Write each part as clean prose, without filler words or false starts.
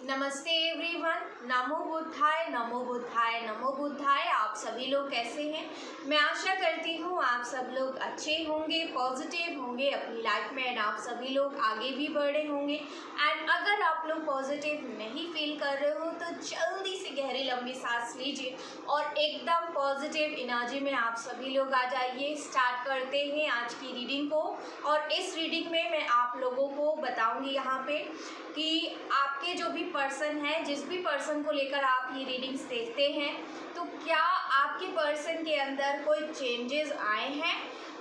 नमस्ते एवरीवन। नमो बुद्धाय नमो बुद्धाय नमो बुद्धाय। आप सभी लोग कैसे हैं? मैं आशा करती हूँ आप सब लोग अच्छे होंगे, पॉजिटिव होंगे अपनी लाइफ में एंड आप सभी लोग आगे भी बढ़े होंगे। एंड अगर आप लोग पॉजिटिव नहीं फील कर रहे हो तो जल्दी से गहरी लंबी सांस लीजिए और एकदम पॉजिटिव एनर्जी में आप सभी लोग आ जाइए। स्टार्ट करते हैं आज की रीडिंग को। और इस रीडिंग में मैं आप लोगों को बताऊंगी यहाँ पे कि आपके जो भी पर्सन है, जिस भी पर्सन को लेकर आप ये रीडिंग्स देखते हैं, तो क्या आपके पर्सन के अंदर कोई चेंजेस आए हैं।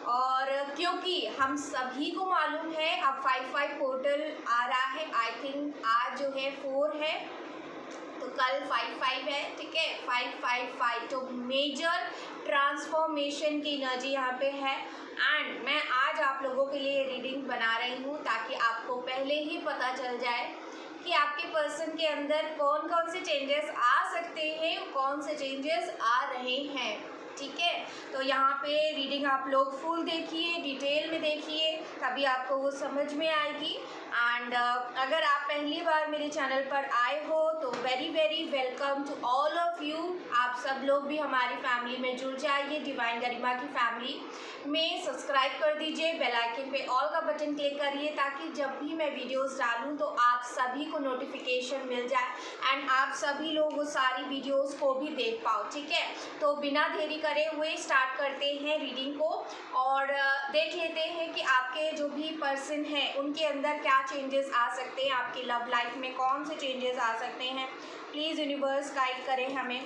और क्योंकि हम सभी को मालूम है अब 5-5 पोर्टल आ रहा है। आई थिंक आज जो है 4 है तो कल 5-5 है, ठीक है। 5-5-5 तो मेजर ट्रांसफॉर्मेशन की एनर्जी यहाँ पे है। एंड मैं आज आप लोगों के लिए रीडिंग बना रही हूँ ताकि आपको पहले ही पता चल जाए कि आपके पर्सन के अंदर कौन कौन से चेंजेस आ सकते हैं, कौन से चेंजेस आ रहे हैं, ठीक है। तो यहाँ पे रीडिंग आप लोग फुल देखिए, डिटेल में देखिए, तभी आपको वो समझ में आएगी। एंड अगर आप पहली बार मेरे चैनल पर आए हो तो very very welcome to all of you. आप सब लोग भी हमारी फैमिली में जुड़ जाइए, डिवाइन गरिमा की फैमिली में। सब्सक्राइब कर दीजिए, बेल आइकन पे ऑल का बटन क्लिक करिए ताकि जब भी मैं वीडियोस डालूं तो आप सभी को नोटिफिकेशन मिल जाए एंड आप सभी लोग वो सारी वीडियोस को भी देख पाओ, ठीक है। तो बिना देरी करे हुए स्टार्ट करते हैं रीडिंग को और देख लेते हैं कि आपके जो भी पर्सन हैं उनके अंदर क्या चेंजेस आ सकते हैं, आपकी लव लाइफ में कौन से चेंजेस आ सकते हैं। प्लीज़ यूनिवर्स गाइड करें हमें।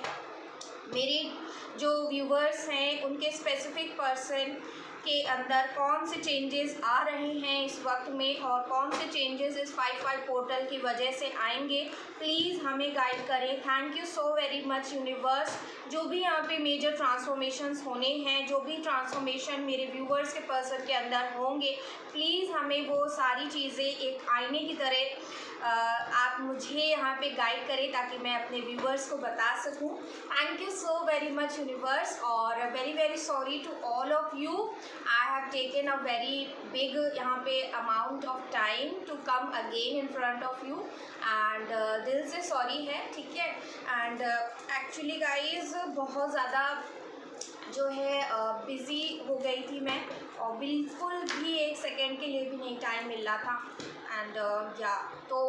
मेरे जो व्यूवर्स हैं उनके स्पेसिफिक पर्सन के अंदर कौन से चेंजेस आ रहे हैं इस वक्त में और कौन से चेंजेस इस 5-5 पोर्टल की वजह से आएंगे, प्लीज़ हमें गाइड करें। Thank you so very much universe. जो भी यहाँ पे मेजर ट्रांसफॉर्मेशंस होने हैं, जो भी ट्रांसफॉर्मेशन मेरे व्यूवर्स के पर्सन के अंदर होंगे, प्लीज़ हमें वो सारी चीज़ें एक आईने की तरह आप मुझे यहाँ पे गाइड करें ताकि मैं अपने व्यूवर्स को बता सकूँ। Thank you so very much universe और very very sorry to all of you. I have taken a very big यहाँ पे amount of time to come again in front of you and दिल से sorry है, ठीक है। And actually guys बहुत ज़्यादा जो है बिज़ी हो गई थी मैं और बिल्कुल भी एक सेकेंड के लिए भी नहीं टाइम मिल रहा था। एंड या तो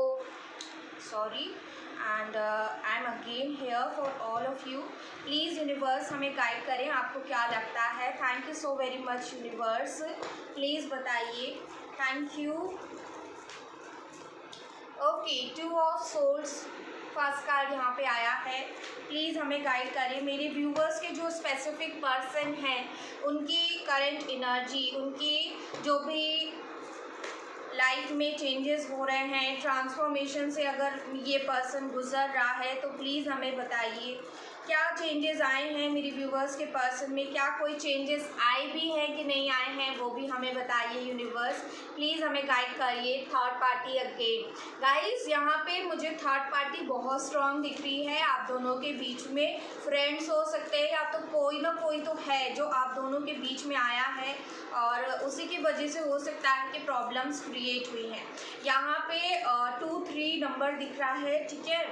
sorry and I am again here for all of you. Please universe हमें गाइड करें, आपको क्या लगता है। Thank you so very much universe, please बताइए। Thank you. Okay, 2 of souls first card यहाँ पे आया है। प्लीज़ हमें गाइड करें। मेरे व्यूवर्स के जो स्पेसिफिक पर्सन हैं उनकी करंट एनर्जी, उनकी जो भी लाइफ में चेंजेस हो रहे हैं, ट्रांसफॉर्मेशन से अगर ये पर्सन गुजर रहा है तो प्लीज़ हमें बताइए क्या चेंजेस आए हैं मेरे व्यूवर्स के पर्सन में। क्या कोई चेंजेस आए भी हैं कि नहीं आए हैं वो भी हमें बताइए यूनिवर्स। प्लीज़ हमें गाइड करिए। थर्ड पार्टी अगेन गाइस, यहाँ पे मुझे थर्ड पार्टी बहुत स्ट्रॉन्ग दिख रही है। आप दोनों के बीच में फ्रेंड्स हो सकते हैं या तो कोई ना कोई तो है जो आप दोनों के बीच में आया है और उसी की वजह से हो सकता है कि प्रॉब्लम्स क्रिएट हुई हैं। यहाँ पे 2-3 नंबर दिख रहा है, ठीक है।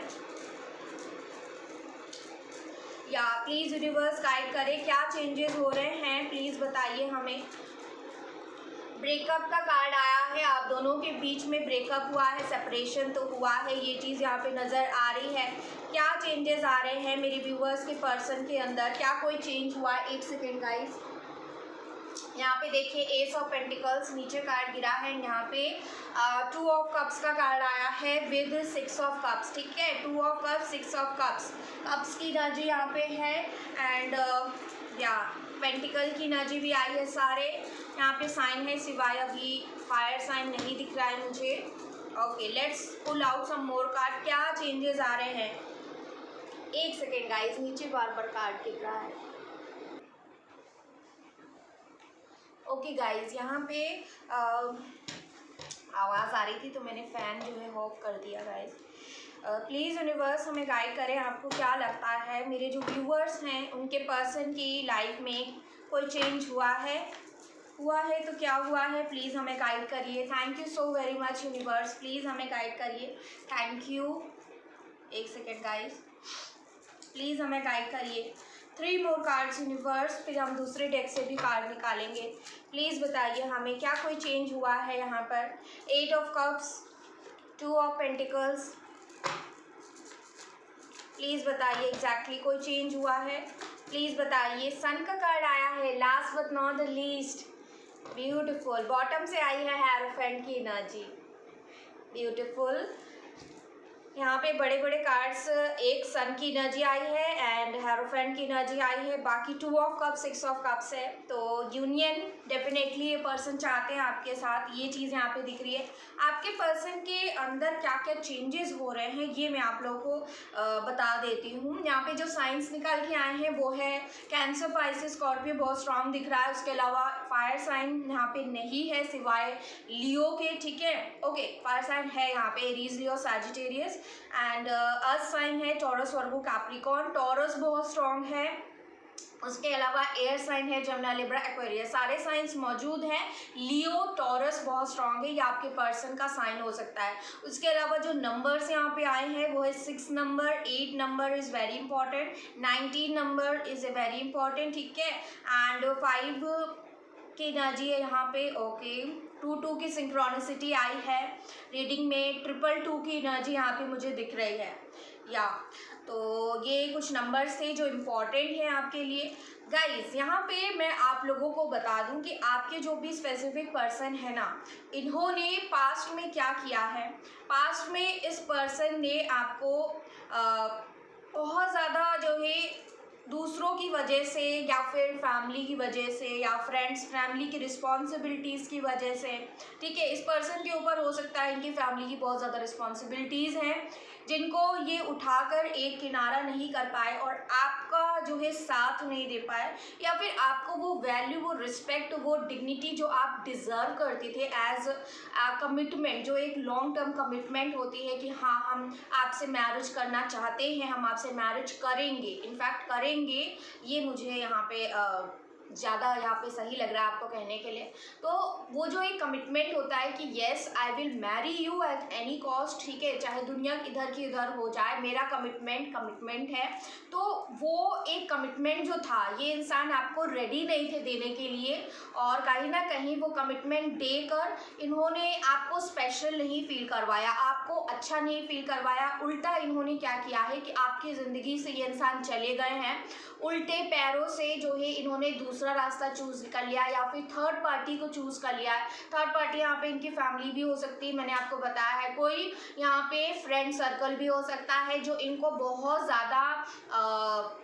या प्लीज़ यूनिवर्स गाइड करें क्या चेंजेस हो रहे हैं, प्लीज़ बताइए हमें। ब्रेकअप का कार्ड आया है, आप दोनों के बीच में ब्रेकअप हुआ है, सेपरेशन तो हुआ है, ये चीज़ यहाँ पे नज़र आ रही है। क्या चेंजेस आ रहे हैं मेरे व्यूवर्स के पर्सन के अंदर, क्या कोई चेंज हुआ है। 1 सेकेंड गाइस। यहाँ पे देखिए एस ऑफ पेंटिकल्स नीचे कार्ड गिरा है। यहाँ पे 2 ऑफ कप्स का कार्ड आया है विद 6 ऑफ कप्स, ठीक है। 2 of cups, 6 of cups, cups की एनर्जी यहाँ पे है एंड या पेंटिकल की एनर्जी भी आई है सारे। यहाँ पे साइन है सिवाय अभी फायर साइन नहीं दिख रहा है मुझे। Okay, let's pull out some more card. क्या चेंजेस आ रहे हैं। 1 सेकेंड गाइस, नीचे बार बार कार्ड गिर रहा है। ओके गाइज, यहाँ पे आवाज़ आ रही थी तो मैंने फ़ैन जो है ऑफ कर दिया गाइज। प्लीज़ यूनिवर्स हमें गाइड करें, आपको क्या लगता है मेरे जो व्यूवर्स हैं उनके पर्सन की लाइफ में कोई चेंज हुआ है तो क्या हुआ है। प्लीज़ हमें गाइड करिए। Thank you so very much universe, please हमें गाइड करिए। Thank you. एक सेकेंड गाइस, प्लीज़ हमें गाइड करिए। 3 मोर कार्ड्स यूनिवर्स, फिर हम दूसरे डेक से भी कार्ड निकालेंगे। प्लीज़ बताइए हमें क्या कोई चेंज हुआ है यहाँ पर। 8 of cups, 2 of pentacles, please बताइए एग्जैक्टली कोई चेंज हुआ है। प्लीज़ बताइए। सन का कार्ड आया है, last but not the least, beautiful. Bottom से आई है हेरोफेंट की एनर्जी, ब्यूटीफुल। यहाँ पे बड़े बड़े कार्ड्स, एक सन की एनर्जी आई है एंड हेरोफेंट की एनर्जी आई है, बाकी 2 ऑफ कप्स, 6 ऑफ कप्स है। तो यूनियन डेफिनेटली ये पर्सन चाहते हैं आपके साथ, ये चीज़ यहाँ पे दिख रही है। आपके पर्सन के अंदर क्या क्या चेंजेस हो रहे हैं ये मैं आप लोगों को बता देती हूँ। यहाँ पे जो साइंस निकल के आए हैं वो है कैंसर, पाइसेस, स्कॉर्पियो बहुत स्ट्रांग दिख रहा है। उसके अलावा फायर साइन यहाँ पे नहीं है सिवाय लियो के, ठीक है, ओके। फायर साइन है यहाँ पे Aries, Leo, Sagittarius and earth sign है टॉरस, वर्गो, कैप्रिकॉर्न। टॉरस बहुत स्ट्रांग है। उसके अलावा एयर साइन है जमुना, लिब्रा, एक्वेरियस, सारे साइंस मौजूद हैं। लियो, टॉरस बहुत स्ट्रांग है, ये आपके पर्सन का साइन हो सकता है। उसके अलावा जो नंबर्स यहाँ पे आए हैं वो है 6 number, 8 number is very important, 19 number is a very important, ठीक है, एंड 5 की एनर्जी है यहाँ पे, ओके। 2 की सिंक्रोनिसिटी आई है रीडिंग में। 2 की एनर्जी यहाँ पे मुझे दिख रही है, या तो ये कुछ नंबर्स थे जो इम्पोर्टेंट हैं आपके लिए गाइस। यहाँ पे मैं आप लोगों को बता दूं कि आपके जो भी स्पेसिफिक पर्सन है ना, इन्होंने पास्ट में क्या किया है। पास्ट में इस पर्सन ने आपको बहुत ज़्यादा जो है दूसरों की वजह से या फिर फैमिली की वजह से या फ्रेंड्स, फैमिली की रिस्पॉन्सिबिलिटीज़ की वजह से, ठीक है, इस पर्सन के ऊपर हो सकता है इनकी फैमिली की बहुत ज़्यादा रिस्पॉन्सिबिलिटीज़ हैं जिनको ये उठाकर एक किनारा नहीं कर पाए और आपका जो है साथ नहीं दे पाए, या फिर आपको वो वैल्यू, वो रिस्पेक्ट, वो डिग्निटी जो आप डिज़र्व करते थे एज कमिटमेंट, जो एक लॉन्ग टर्म कमिटमेंट होती है कि हाँ हम आपसे मैरिज करना चाहते हैं, हम आपसे मैरिज करेंगे, इनफैक्ट करेंगे, ये मुझे यहाँ पे ज़्यादा यहाँ पे सही लग रहा है आपको कहने के लिए। तो वो जो एक कमिटमेंट होता है कि yes I will marry you at any cost, ठीक है, चाहे दुनिया इधर की इधर हो जाए, मेरा कमिटमेंट है। तो वो एक कमिटमेंट जो था ये इंसान आपको रेडी नहीं थे देने के लिए, और कहीं ना कहीं वो कमिटमेंट देकर इन्होंने आपको स्पेशल नहीं फील करवाया, आपको अच्छा नहीं फील करवाया। उल्टा इन्होंने क्या किया है कि आपकी ज़िंदगी से ये इंसान चले गए हैं, उल्टे पैरों से जो है इन्होंने दूसरा रास्ता चूज़ कर लिया या फिर थर्ड पार्टी को चूज़ कर लिया है। थर्ड पार्टी यहाँ पे इनकी फैमिली भी हो सकती है, मैंने आपको बताया है, कोई यहाँ पे फ्रेंड सर्कल भी हो सकता है जो इनको बहुत ज़्यादा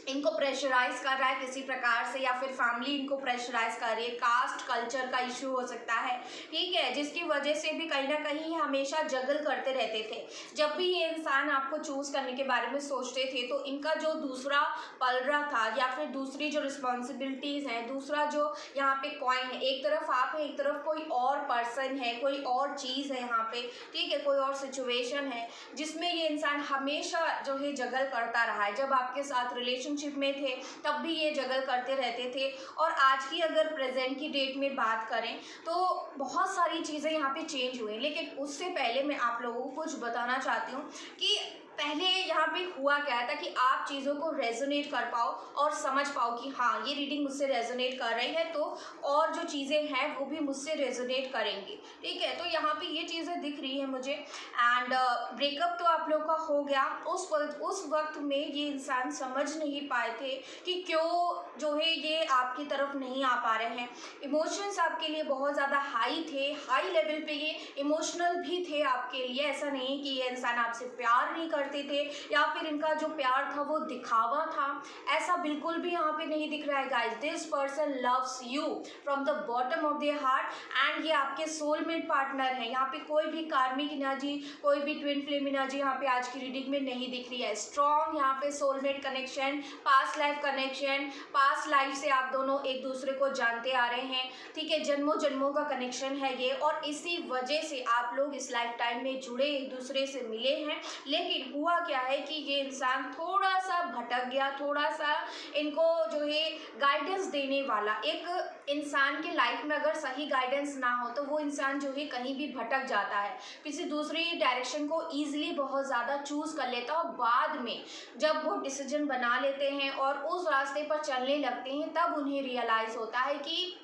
इनको प्रेशराइज कर रहा है किसी प्रकार से, या फिर फैमिली इनको प्रेशराइज कर रही है, कास्ट कल्चर का इशू हो सकता है, ठीक है, जिसकी वजह से भी कहीं ना कहीं हमेशा जगल करते रहते थे। जब भी ये इंसान आपको चूज़ करने के बारे में सोचते थे तो इनका जो दूसरा पल रहा था या फिर दूसरी जो रिस्पॉन्सिबिलिटीज़ हैं, दूसरा जो यहाँ पे कॉइन है, एक तरफ आप है, एक तरफ कोई और पर्सन है, कोई और चीज़ है यहाँ पे, ठीक है, कोई और सिचुएशन है जिसमें ये इंसान हमेशा जो है जगल करता रहा है। जब आपके साथ रिलेशनशिप में थे तब भी ये जगल करते रहते थे, और आज की अगर प्रेजेंट की डेट में बात करें तो बहुत सारी चीज़ें यहाँ पे चेंज हुई। लेकिन उससे पहले मैं आप लोगों को कुछ बताना चाहती हूँ कि पहले यहाँ पे हुआ क्या था कि आप चीज़ों को रेजोनेट कर पाओ और समझ पाओ कि हाँ ये रीडिंग मुझसे रेजोनेट कर रही है, तो और जो चीज़ें हैं वो भी मुझसे रेजोनेट करेंगी, ठीक है। तो यहाँ पे ये चीज़ें दिख रही है मुझे। एंड ब्रेकअप तो आप लोग का हो गया, उस वक्त में ये इंसान समझ नहीं पाए थे कि क्यों जो है ये आपकी तरफ नहीं आ पा रहे हैं। इमोशंस आपके लिए बहुत ज़्यादा हाई थे, हाई लेवल पे ये इमोशनल भी थे आपके लिए। ऐसा नहीं कि ये इंसान आपसे प्यार नहीं करते थे या फिर इनका जो प्यार था वो दिखावा था, ऐसा बिल्कुल भी यहाँ पे नहीं दिख रहा है guys. This person loves you from the bottom of their heart and ये आपके सोलमेट पार्टनर है। यहाँ पे कोई भी कार्मिक एनर्जी, कोई भी ट्विन फ्लेम एनर्जी यहाँ पे आज की रीडिंग में नहीं दिख रही है। स्ट्रॉन्ग यहाँ पे soulmate connection, past life connection, past life से आप दोनों एक दूसरे को जानते आ रहे हैं, ठीक है, जन्मों जन्मों का कनेक्शन है ये, और इसी वजह से आप लोग इस लाइफ टाइम में जुड़े, एक दूसरे से मिले हैं। लेकिन हुआ क्या है कि ये इंसान थोड़ा सा भटक गया, थोड़ा सा इनको जो है गाइडेंस देने वाला एक इंसान के लाइफ में अगर सही गाइडेंस ना हो तो वो इंसान जो है कहीं भी भटक जाता है, किसी दूसरी डायरेक्शन को ईजिली बहुत ज़्यादा चूज़ कर लेता है और बाद में जब वो डिसीजन बना लेते हैं और उस रास्ते पर चलने लगते हैं तब उन्हें रियलाइज़ होता है कि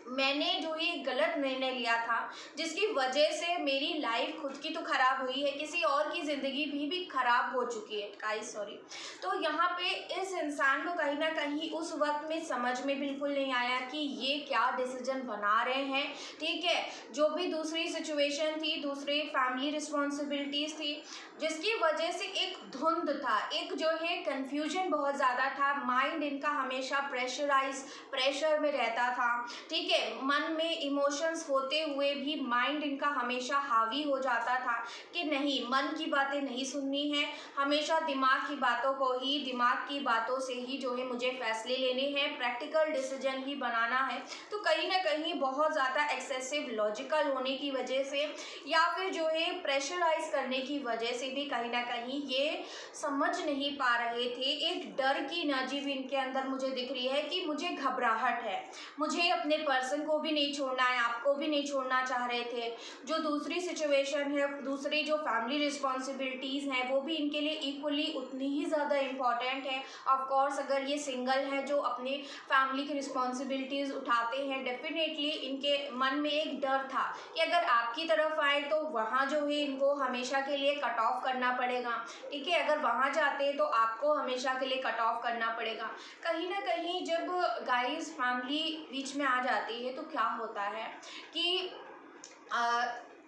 मैंने जो ये गलत निर्णय लिया था जिसकी वजह से मेरी लाइफ खुद की तो ख़राब हुई है, किसी और की ज़िंदगी भी ख़राब हो चुकी है गाइस, सॉरी। तो यहाँ पे इस इंसान को कहीं ना कहीं उस वक्त में समझ में बिल्कुल नहीं आया कि ये क्या डिसीजन बना रहे हैं, ठीक है। जो भी दूसरी सिचुएशन थी, दूसरी फैमिली रिस्पॉन्सिबिलिटीज़ थी, जिसकी वजह से एक धुंध था, एक जो है कन्फ्यूजन बहुत ज़्यादा था, माइंड इनका हमेशा प्रेशर में रहता था, ठीक है। मन में इमोशंस होते हुए भी माइंड इनका हमेशा हावी हो जाता था कि नहीं, मन की बातें नहीं सुननी है, हमेशा दिमाग की बातों को ही, दिमाग की बातों से ही जो है मुझे फैसले लेने हैं, प्रैक्टिकल डिसीजन ही बनाना है। तो कहीं ना कहीं बहुत ज़्यादा एक्सेसिव लॉजिकल होने की वजह से या फिर जो है प्रेशराइज करने की वजह से भी कहीं ना कहीं ये समझ नहीं पा रहे थे। एक डर की एनर्जी भी इनके अंदर मुझे दिख रही है कि मुझे घबराहट है, मुझे अपने पर्सन को भी नहीं छोड़ना है, आपको भी नहीं छोड़ना चाह रहे थे। जो दूसरी सिचुएशन है, दूसरी जो फैमिली रिस्पॉन्सिबिलिटीज़ हैं वो भी इनके लिए इक्वली उतनी ही ज़्यादा इम्पॉर्टेंट है। ऑफ कोर्स अगर ये सिंगल है जो अपनी फैमिली की रिस्पॉन्सिबिलिटीज़ उठाते हैं, डेफिनेटली इनके मन में एक डर था कि अगर आपकी तरफ आए तो वहाँ जो है इनको हमेशा के लिए कट ऑफ करना पड़ेगा, ठीक है। अगर वहाँ जाते हैं तो आपको हमेशा के लिए कट ऑफ करना पड़ेगा। कहीं ना कहीं जब गाइस फैमिली बीच में आ जाती है तो क्या होता है कि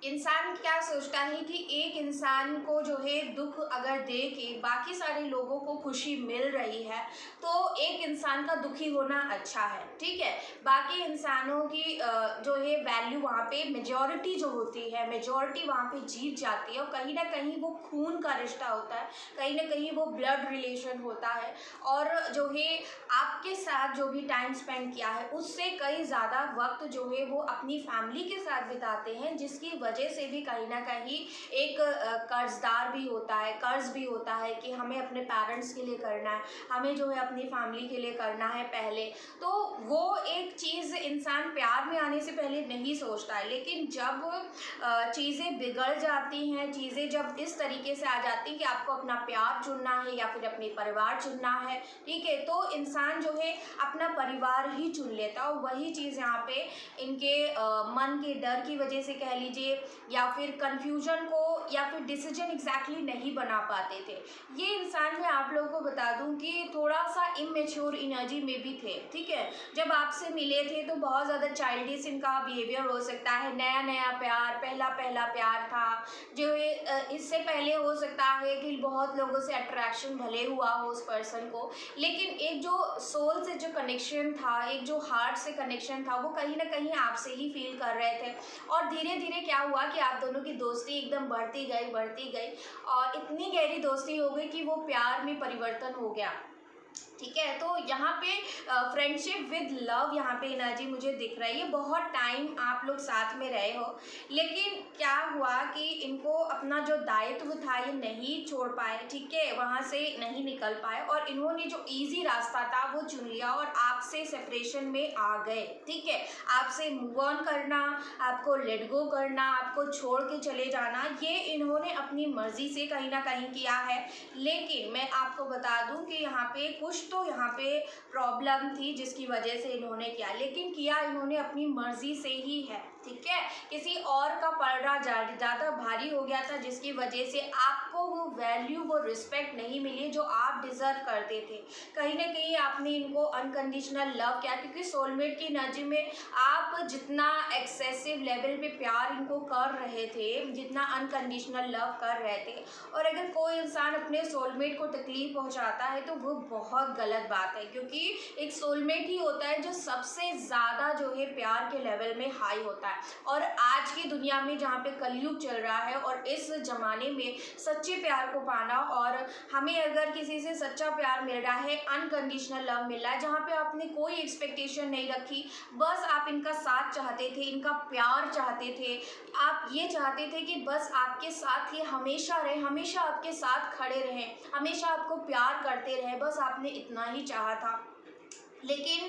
इंसान क्या सोचता है कि एक इंसान को जो है दुख अगर दे के बाकी सारे लोगों को खुशी मिल रही है तो एक इंसान का दुखी होना अच्छा है, ठीक है। बाकी इंसानों की जो है वैल्यू वहाँ पे मेजॉरिटी जो होती है, मेजॉरिटी वहाँ पे जीत जाती है और कहीं ना कहीं वो खून का रिश्ता होता है, कहीं ना कहीं वो ब्लड रिलेशन होता है और जो है आपके साथ जो भी टाइम स्पेंड किया है उससे कई ज़्यादा वक्त जो है वो अपनी फैमिली के साथ बिताते हैं, जिसकी वजह से भी कहीं ना कहीं एक कर्जदार भी होता है, कर्ज भी होता है कि हमें अपने पेरेंट्स के लिए करना है, हमें जो है अपनी फैमिली के लिए करना है पहले। तो वो एक चीज़ इंसान प्यार में आने से पहले नहीं सोचता है, लेकिन जब चीज़ें बिगड़ जाती हैं, चीज़ें जब इस तरीके से आ जाती हैं कि आपको अपना प्यार चुनना है या फिर अपने परिवार चुनना है, ठीक है, तो इंसान जो है अपना परिवार ही चुन लेता है। और वही चीज़ यहाँ पे इनके मन के डर की वजह से कह लीजिए या फिर कंफ्यूजन को या फिर डिसीजन एग्जैक्टली नहीं बना पाते थे। ये इंसान मैं आप लोगों को बता दूं कि थोड़ा सा इमेच्योर एनर्जी में भी थे, ठीक है। जब आपसे मिले थे तो बहुत ज़्यादा चाइल्डिश इनका बिहेवियर हो सकता है, नया नया प्यार, पहला प्यार था जो इससे पहले हो सकता है कि बहुत लोगों से अट्रैक्शन भले हुआ हो उस पर्सन को, लेकिन एक जो सोल से जो कनेक्शन था, एक जो हार्ट से कनेक्शन था, वो कहीं ना कहीं आपसे ही फील कर रहे थे। और धीरे धीरे क्या हुआ कि आप दोनों की दोस्ती एकदम बढ़ती गई और इतनी गहरी दोस्ती हो गई कि वो प्यार में परिवर्तन हो गया, ठीक है। तो यहाँ पे फ्रेंडशिप विद लव यहाँ पे एनर्जी मुझे दिख रही है। बहुत टाइम आप लोग साथ में रहे हो, लेकिन क्या हुआ कि इनको अपना जो दायित्व था ये नहीं छोड़ पाए, ठीक है, वहाँ से नहीं निकल पाए और इन्होंने जो इजी रास्ता था वो चुन लिया और आपसे सेपरेशन में आ गए, ठीक है। आपसे मूव ऑन करना, आपको लेट गो करना, आपको छोड़ के चले जाना, ये इन्होंने अपनी मर्जी से कहीं ना कहीं किया है। लेकिन मैं आपको बता दूं कि यहाँ पे कुछ तो यहाँ पे प्रॉब्लम थी जिसकी वजह से इन्होंने किया, लेकिन किया इन्होंने अपनी मर्जी से ही है, ठीक है। किसी और का पलड़ा ज़्यादा भारी हो गया था जिसकी वजह से आपको वो वैल्यू, वो रिस्पेक्ट नहीं मिली जो आप डिज़र्व करते थे। कहीं ना कहीं आपने इनको अनकंडीशनल लव किया, क्योंकि सोलमेट की एनर्जी में आप जितना एक्सेसिव लेवल पे प्यार इनको कर रहे थे, जितना अनकंडीशनल लव कर रहे थे, और अगर कोई इंसान अपने सोलमेट को तकलीफ पहुंचाता है तो वो बहुत गलत बात है, क्योंकि एक सोलमेट ही होता है जो सबसे ज़्यादा जो है प्यार के लेवल में हाई होता है। और आज की दुनिया में जहाँ पे कलयुग चल रहा है और इस ज़माने में सच्चे प्यार को पाना, और हमें अगर किसी से सच्चा प्यार मिल रहा है, अनकंडीशनल लव मिल रहा है, जहाँ पे आपने कोई एक्सपेक्टेशन नहीं रखी, बस आप इनका साथ चाहते थे, इनका प्यार चाहते थे, आप ये चाहते थे कि बस आपके साथ ये हमेशा रहे, हमेशा आपके साथ खड़े रहें, हमेशा आपको प्यार करते रहे, बस आपने इतना ही चाहा था। लेकिन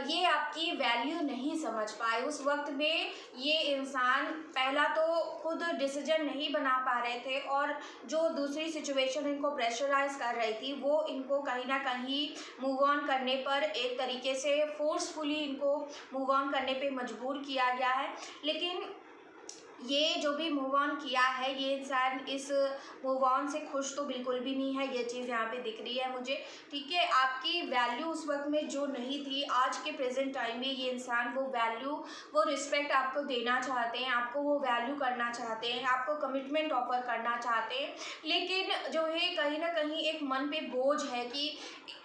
ये आपकी वैल्यू नहीं समझ पाए उस वक्त में। ये इंसान पहला तो खुद डिसीजन नहीं बना पा रहे थे, और जो दूसरी सिचुएशन इनको प्रेशराइज कर रही थी वो इनको कहीं ना कहीं मूव ऑन करने पर एक तरीके से फोर्सफुली इनको मूव ऑन करने पे मजबूर किया गया है। लेकिन ये जो भी मूव ऑन किया है, ये इंसान इस मूव ऑन से खुश तो बिल्कुल भी नहीं है। ये चीज़ यहाँ पे दिख रही है मुझे, ठीक है। आपकी वैल्यू उस वक्त में जो नहीं थी, आज के प्रेजेंट टाइम में ये इंसान वो वैल्यू, वो रिस्पेक्ट आपको देना चाहते हैं, आपको वो वैल्यू करना चाहते हैं, आपको कमिटमेंट ऑफर करना चाहते हैं। लेकिन जो है कहीं ना कहीं एक मन पे बोझ है कि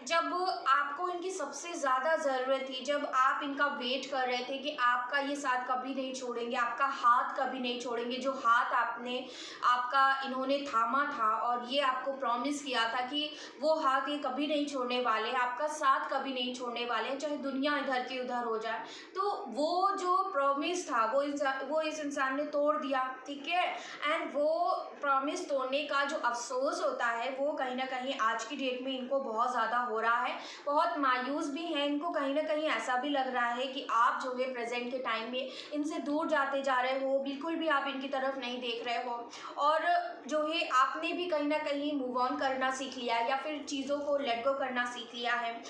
जब आपको इनकी सबसे ज़्यादा ज़रूरत थी, जब आप इनका वेट कर रहे थे कि आपका ये साथ कभी नहीं छोड़ेंगे, आपका हाथ कभी नहीं छोड़ेंगे, जो हाथ आपका इन्होंने थामा था और ये आपको प्रॉमिस किया था कि वो हाथ ये कभी नहीं छोड़ने वाले, आपका साथ कभी नहीं छोड़ने वाले, चाहे दुनिया इधर की उधर हो जाए। तो वो जो प्रॉमिस था वो इस इंसान ने तोड़ दिया, ठीक है। एंड वो प्रॉमिस तोड़ने का जो अफसोस होता है वो कहीं ना कहीं आज की डेट में इनको बहुत ज़्यादा हो रहा है। बहुत मायूस भी हैं, इनको कहीं ना कहीं ऐसा भी लग रहा है कि आप जो है प्रेजेंट के टाइम में इनसे दूर जाते जा रहे हो, बिल्कुल भी आप इनकी तरफ नहीं देख रहे हो, और जो है आपने भी कहीं ना कहीं मूव ऑन करना सीख लिया है या फिर चीज़ों को लेट गो करना सीख लिया है।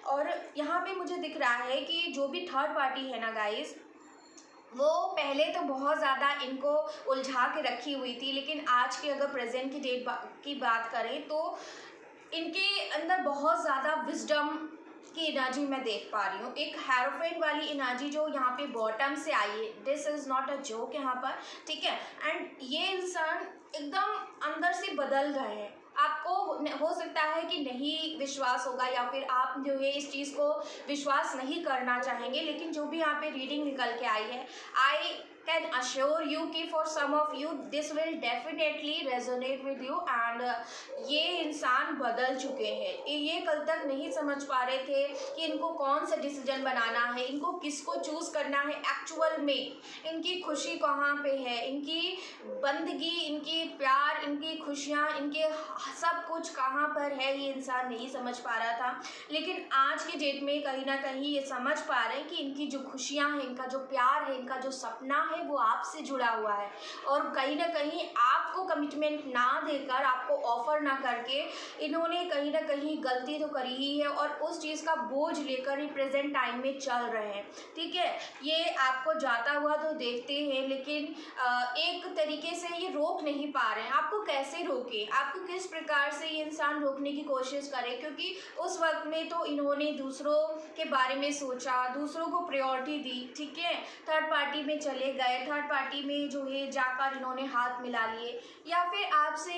और यहाँ पे मुझे दिख रहा है कि जो भी थर्ड पार्टी है ना गाइस, वो पहले तो बहुत ज़्यादा इनको उलझा के रखी हुई थी, लेकिन आज की अगर प्रेजेंट की डेट की बात करें तो इनके अंदर बहुत ज़्यादा विजडम की एनर्जी मैं देख पा रही हूँ, एक हेरोफेंट वाली एनर्जी जो यहाँ पे बॉटम से आई है। This is not a joke यहाँ पर, ठीक है। एंड ये इंसान एकदम अंदर से बदल गए हैं। आपको हो सकता है कि नहीं विश्वास होगा या फिर आप जो है इस चीज़ को विश्वास नहीं करना चाहेंगे, लेकिन जो भी यहाँ पे रीडिंग निकल के आई है, आई कैन अश्योर यू कि for some of you this will definitely resonate with you. And ये इंसान बदल चुके हैं। ये कल तक नहीं समझ पा रहे थे कि इनको कौन सा डिसीजन बनाना है, इनको किसको चूज़ करना है, एक्चुअल में इनकी खुशी कहाँ पे है, इनकी बंदगी, इनकी प्यार, इनकी खुशियाँ, इनके सब कुछ कहाँ पर है, ये इंसान नहीं समझ पा रहा था। लेकिन आज की डेट में कहीं ना कहीं ये समझ पा रहे हैं कि इनकी जो खुशियाँ हैं, इनका जो प्यार है, इनका जो सपना है वो आपसे जुड़ा हुआ है। और कहीं ना कहीं आपको कमिटमेंट ना देकर, आपको ऑफर ना करके इन्होंने कहीं ना कहीं गलती तो करी ही है, और उस चीज़ का बोझ लेकर ही प्रेजेंट टाइम में चल रहे हैं, ठीक है। ये आपको जाता हुआ तो देखते हैं, लेकिन एक तरीके से ये रोक नहीं पा रहे हैं। आपको कैसे रोके, आपको किस प्रकार से ये इंसान रोकने की कोशिश करे, क्योंकि उस वक्त में तो इन्होंने दूसरों के बारे में सोचा, दूसरों को प्रायोरिटी दी, ठीक है। थर्ड पार्टी में चले गए, थर्ड पार्टी में जो है जाकर इन्होंने हाथ मिला लिए, या फिर आपसे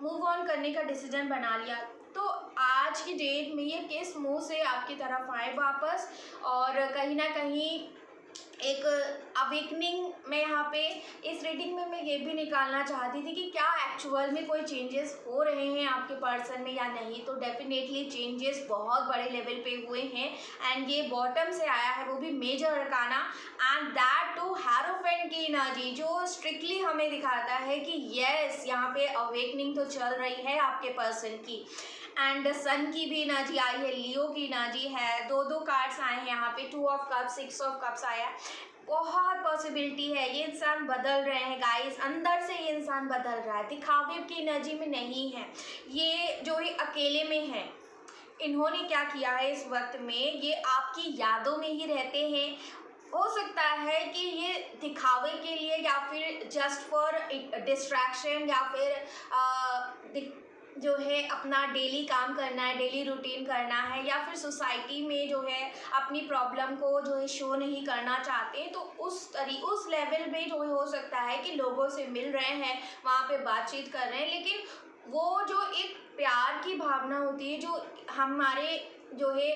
मूव ऑन करने का डिसीजन बना लिया। तो आज की डेट में ये किस मुंह से आपकी तरफ आए वापस, और कहीं ना कहीं एक अवेकनिंग में यहाँ पे इस रीडिंग में मैं ये भी निकालना चाहती थी कि क्या एक्चुअल में कोई चेंजेस हो रहे हैं आपके पर्सन में या नहीं। तो डेफिनेटली चेंजेस बहुत बड़े लेवल पे हुए हैं, एंड ये बॉटम से आया है, वो भी major arcana, and that too hierophant की एनर्जी, जो स्ट्रिक्टली हमें दिखाता है कि यस यहाँ पे अवेकनिंग तो चल रही है आपके पर्सन की। एंड सन की भी एनर्जी आई है, लियो की एनर्जी है, दो कार्ड्स आए हैं यहाँ पे, 2 ऑफ कप्स, 6 ऑफ कप्स आया। बहुत पॉसिबिलिटी है ये इंसान बदल रहे हैं गाइस, अंदर से ये इंसान बदल रहा है, दिखावे की एनर्जी में नहीं है। ये जो ही अकेले में है, इन्होंने क्या किया है इस वक्त में, ये आपकी यादों में ही रहते हैं। हो सकता है कि ये दिखावे के लिए या फिर जस्ट फॉर डिस्ट्रैक्शन, या फिर जो है अपना डेली काम करना है, डेली रूटीन करना है, या फिर सोसाइटी में जो है अपनी प्रॉब्लम को जो है शो नहीं करना चाहते हैं। तो उस लेवल में जो हो सकता है कि लोगों से मिल रहे हैं, वहाँ पे बातचीत कर रहे हैं, लेकिन वो जो एक प्यार की भावना होती है जो हमारे जो है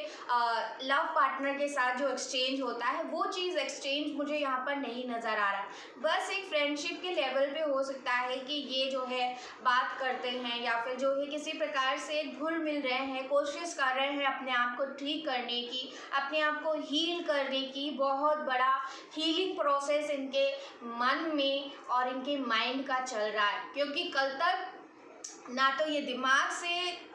लव पार्टनर के साथ जो एक्सचेंज होता है वो चीज़ एक्सचेंज मुझे यहाँ पर नहीं नज़र आ रहा। बस एक फ्रेंडशिप के लेवल पे हो सकता है कि ये जो है बात करते हैं या फिर जो है किसी प्रकार से घुल मिल रहे हैं, कोशिश कर रहे हैं अपने आप को ठीक करने की, अपने आप को हील करने की। बहुत बड़ा हीलिंग प्रोसेस इनके मन में और इनके माइंड का चल रहा है, क्योंकि कल तक ना तो ये दिमाग से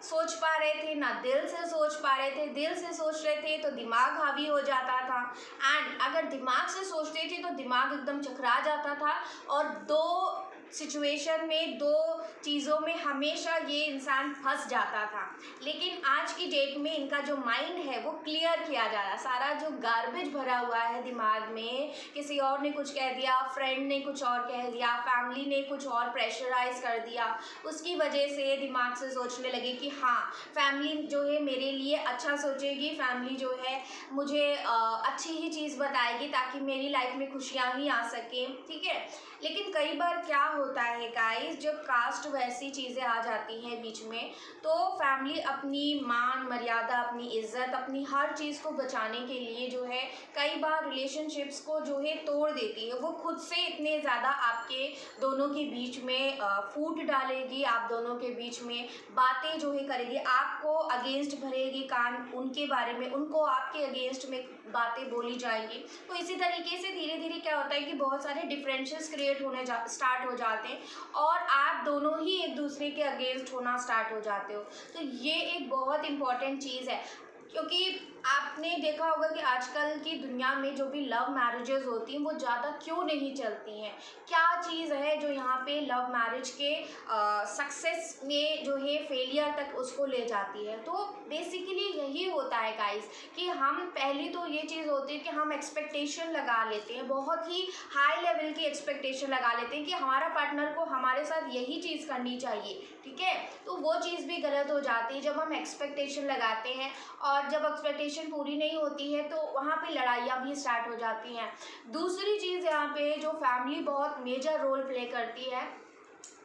सोच पा रहे थे, ना दिल से सोच पा रहे थे। दिल से सोच रहे थे तो दिमाग हावी हो जाता था, एंड अगर दिमाग से सोचते थे तो दिमाग एकदम चकरा जाता था। और दो सिचुएशन में, दो चीज़ों में हमेशा ये इंसान फंस जाता था। लेकिन आज की डेट में इनका जो माइंड है वो क्लियर किया जा रहा है। सारा जो गार्बेज भरा हुआ है दिमाग में, किसी और ने कुछ कह दिया, फ्रेंड ने कुछ और कह दिया, फैमिली ने कुछ और प्रेशराइज कर दिया, उसकी वजह से दिमाग से सोचने लगे कि हाँ, फैमिली जो है मेरे लिए अच्छा सोचेगी, फैमिली जो है मुझे अच्छी ही चीज़ बताएगी ताकि मेरी लाइफ में खुशियाँ ही आ सकें, ठीक है। लेकिन कई बार क्या होता है गाइस, जब कास्ट वैसी चीज़ें आ जाती हैं बीच में, तो फैमिली अपनी मान मर्यादा, अपनी इज्जत, अपनी हर चीज़ को बचाने के लिए जो है कई बार रिलेशनशिप्स को जो है तोड़ देती है। वो खुद से इतने ज़्यादा आपके दोनों के बीच में फूट डालेगी, आप दोनों के बीच में बातें जो है करेगी, आपको अगेंस्ट भरेगी कान उनके बारे में, उनको आपके अगेंस्ट में बातें बोली जाएंगी। तो इसी तरीके से धीरे धीरे क्या होता है कि बहुत सारे डिफरेंसेस क्रिएट होने स्टार्ट हो जाते हैं और आप दोनों ही एक दूसरे के अगेंस्ट होना स्टार्ट हो जाते हो। तो ये एक बहुत इंपॉर्टेंट चीज़ है, क्योंकि आपने देखा होगा कि आजकल की दुनिया में जो भी लव मैरिजेस होती हैं वो ज़्यादा क्यों नहीं चलती हैं। क्या चीज़ है जो यहाँ पे लव मैरिज के सक्सेस में जो है फेलियर तक उसको ले जाती है। तो बेसिकली यही होता है गाइस कि हम पहली तो ये चीज़ होती है कि हम एक्सपेक्टेशन लगा लेते हैं, बहुत ही हाई लेवल की एक्सपेक्टेशन लगा लेते हैं कि हमारा पार्टनर को हमारे साथ यही चीज़ करनी चाहिए, ठीक है। तो वो चीज़ भी गलत हो जाती है जब हम एक्सपेक्टेशन लगाते हैं, और जब एक्सपेक्टेशन पूरी नहीं होती है तो वहाँ पे लड़ाइयाँ भी स्टार्ट हो जाती हैं। दूसरी चीज़ यहाँ पे जो फैमिली बहुत मेजर रोल प्ले करती है,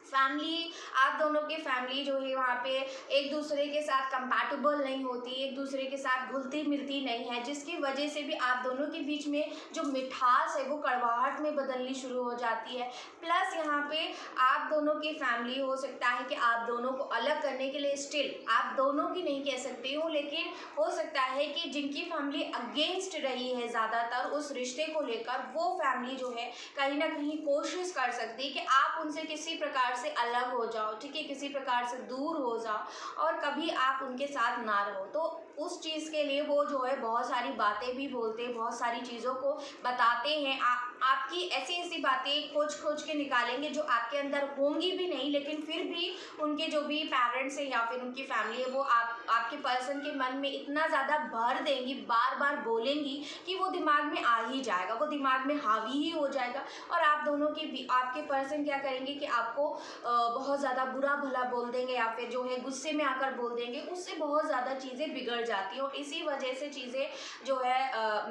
फैमिली, आप दोनों की फैमिली जो है वहाँ पे एक दूसरे के साथ कंपैटिबल नहीं होती, एक दूसरे के साथ घुलती मिलती नहीं है, जिसकी वजह से भी आप दोनों के बीच में जो मिठास है वो कड़वाहट में बदलनी शुरू हो जाती है। प्लस यहाँ पे आप दोनों की फैमिली, हो सकता है कि आप दोनों को अलग करने के लिए, स्टिल आप दोनों की नहीं कह सकती हूँ, लेकिन हो सकता है कि जिनकी फैमिली अगेंस्ट रही है ज़्यादातर उस रिश्ते को लेकर, वो फैमिली जो है कहीं ना कहीं कोशिश कर सकती है कि आप उनसे किसी प्रकार से अलग हो जाओ, ठीक है, किसी प्रकार से दूर हो जाओ और कभी आप उनके साथ ना रहो। तो उस चीज़ के लिए वो जो है बहुत सारी बातें भी बोलते हैं, बहुत सारी चीज़ों को बताते हैं। आपकी ऐसी ऐसी बातें खोज खोज के निकालेंगे जो आपके अंदर होंगी भी नहीं, लेकिन फिर भी उनके जो भी पेरेंट्स हैं या फिर उनकी फैमिली है वो आपके पर्सन के मन में इतना ज़्यादा भर देंगी, बार बार बोलेंगी कि वो दिमाग में आ ही जाएगा, वो दिमाग में हावी ही हो जाएगा। और आप दोनों की, आपके पर्सन क्या करेंगे कि आपको बहुत ज़्यादा बुरा भला बोल देंगे या फिर जो है गुस्से में आकर बोल देंगे, उससे बहुत ज़्यादा चीज़ें बिगड़ जाती हैं और इसी वजह से चीज़ें जो है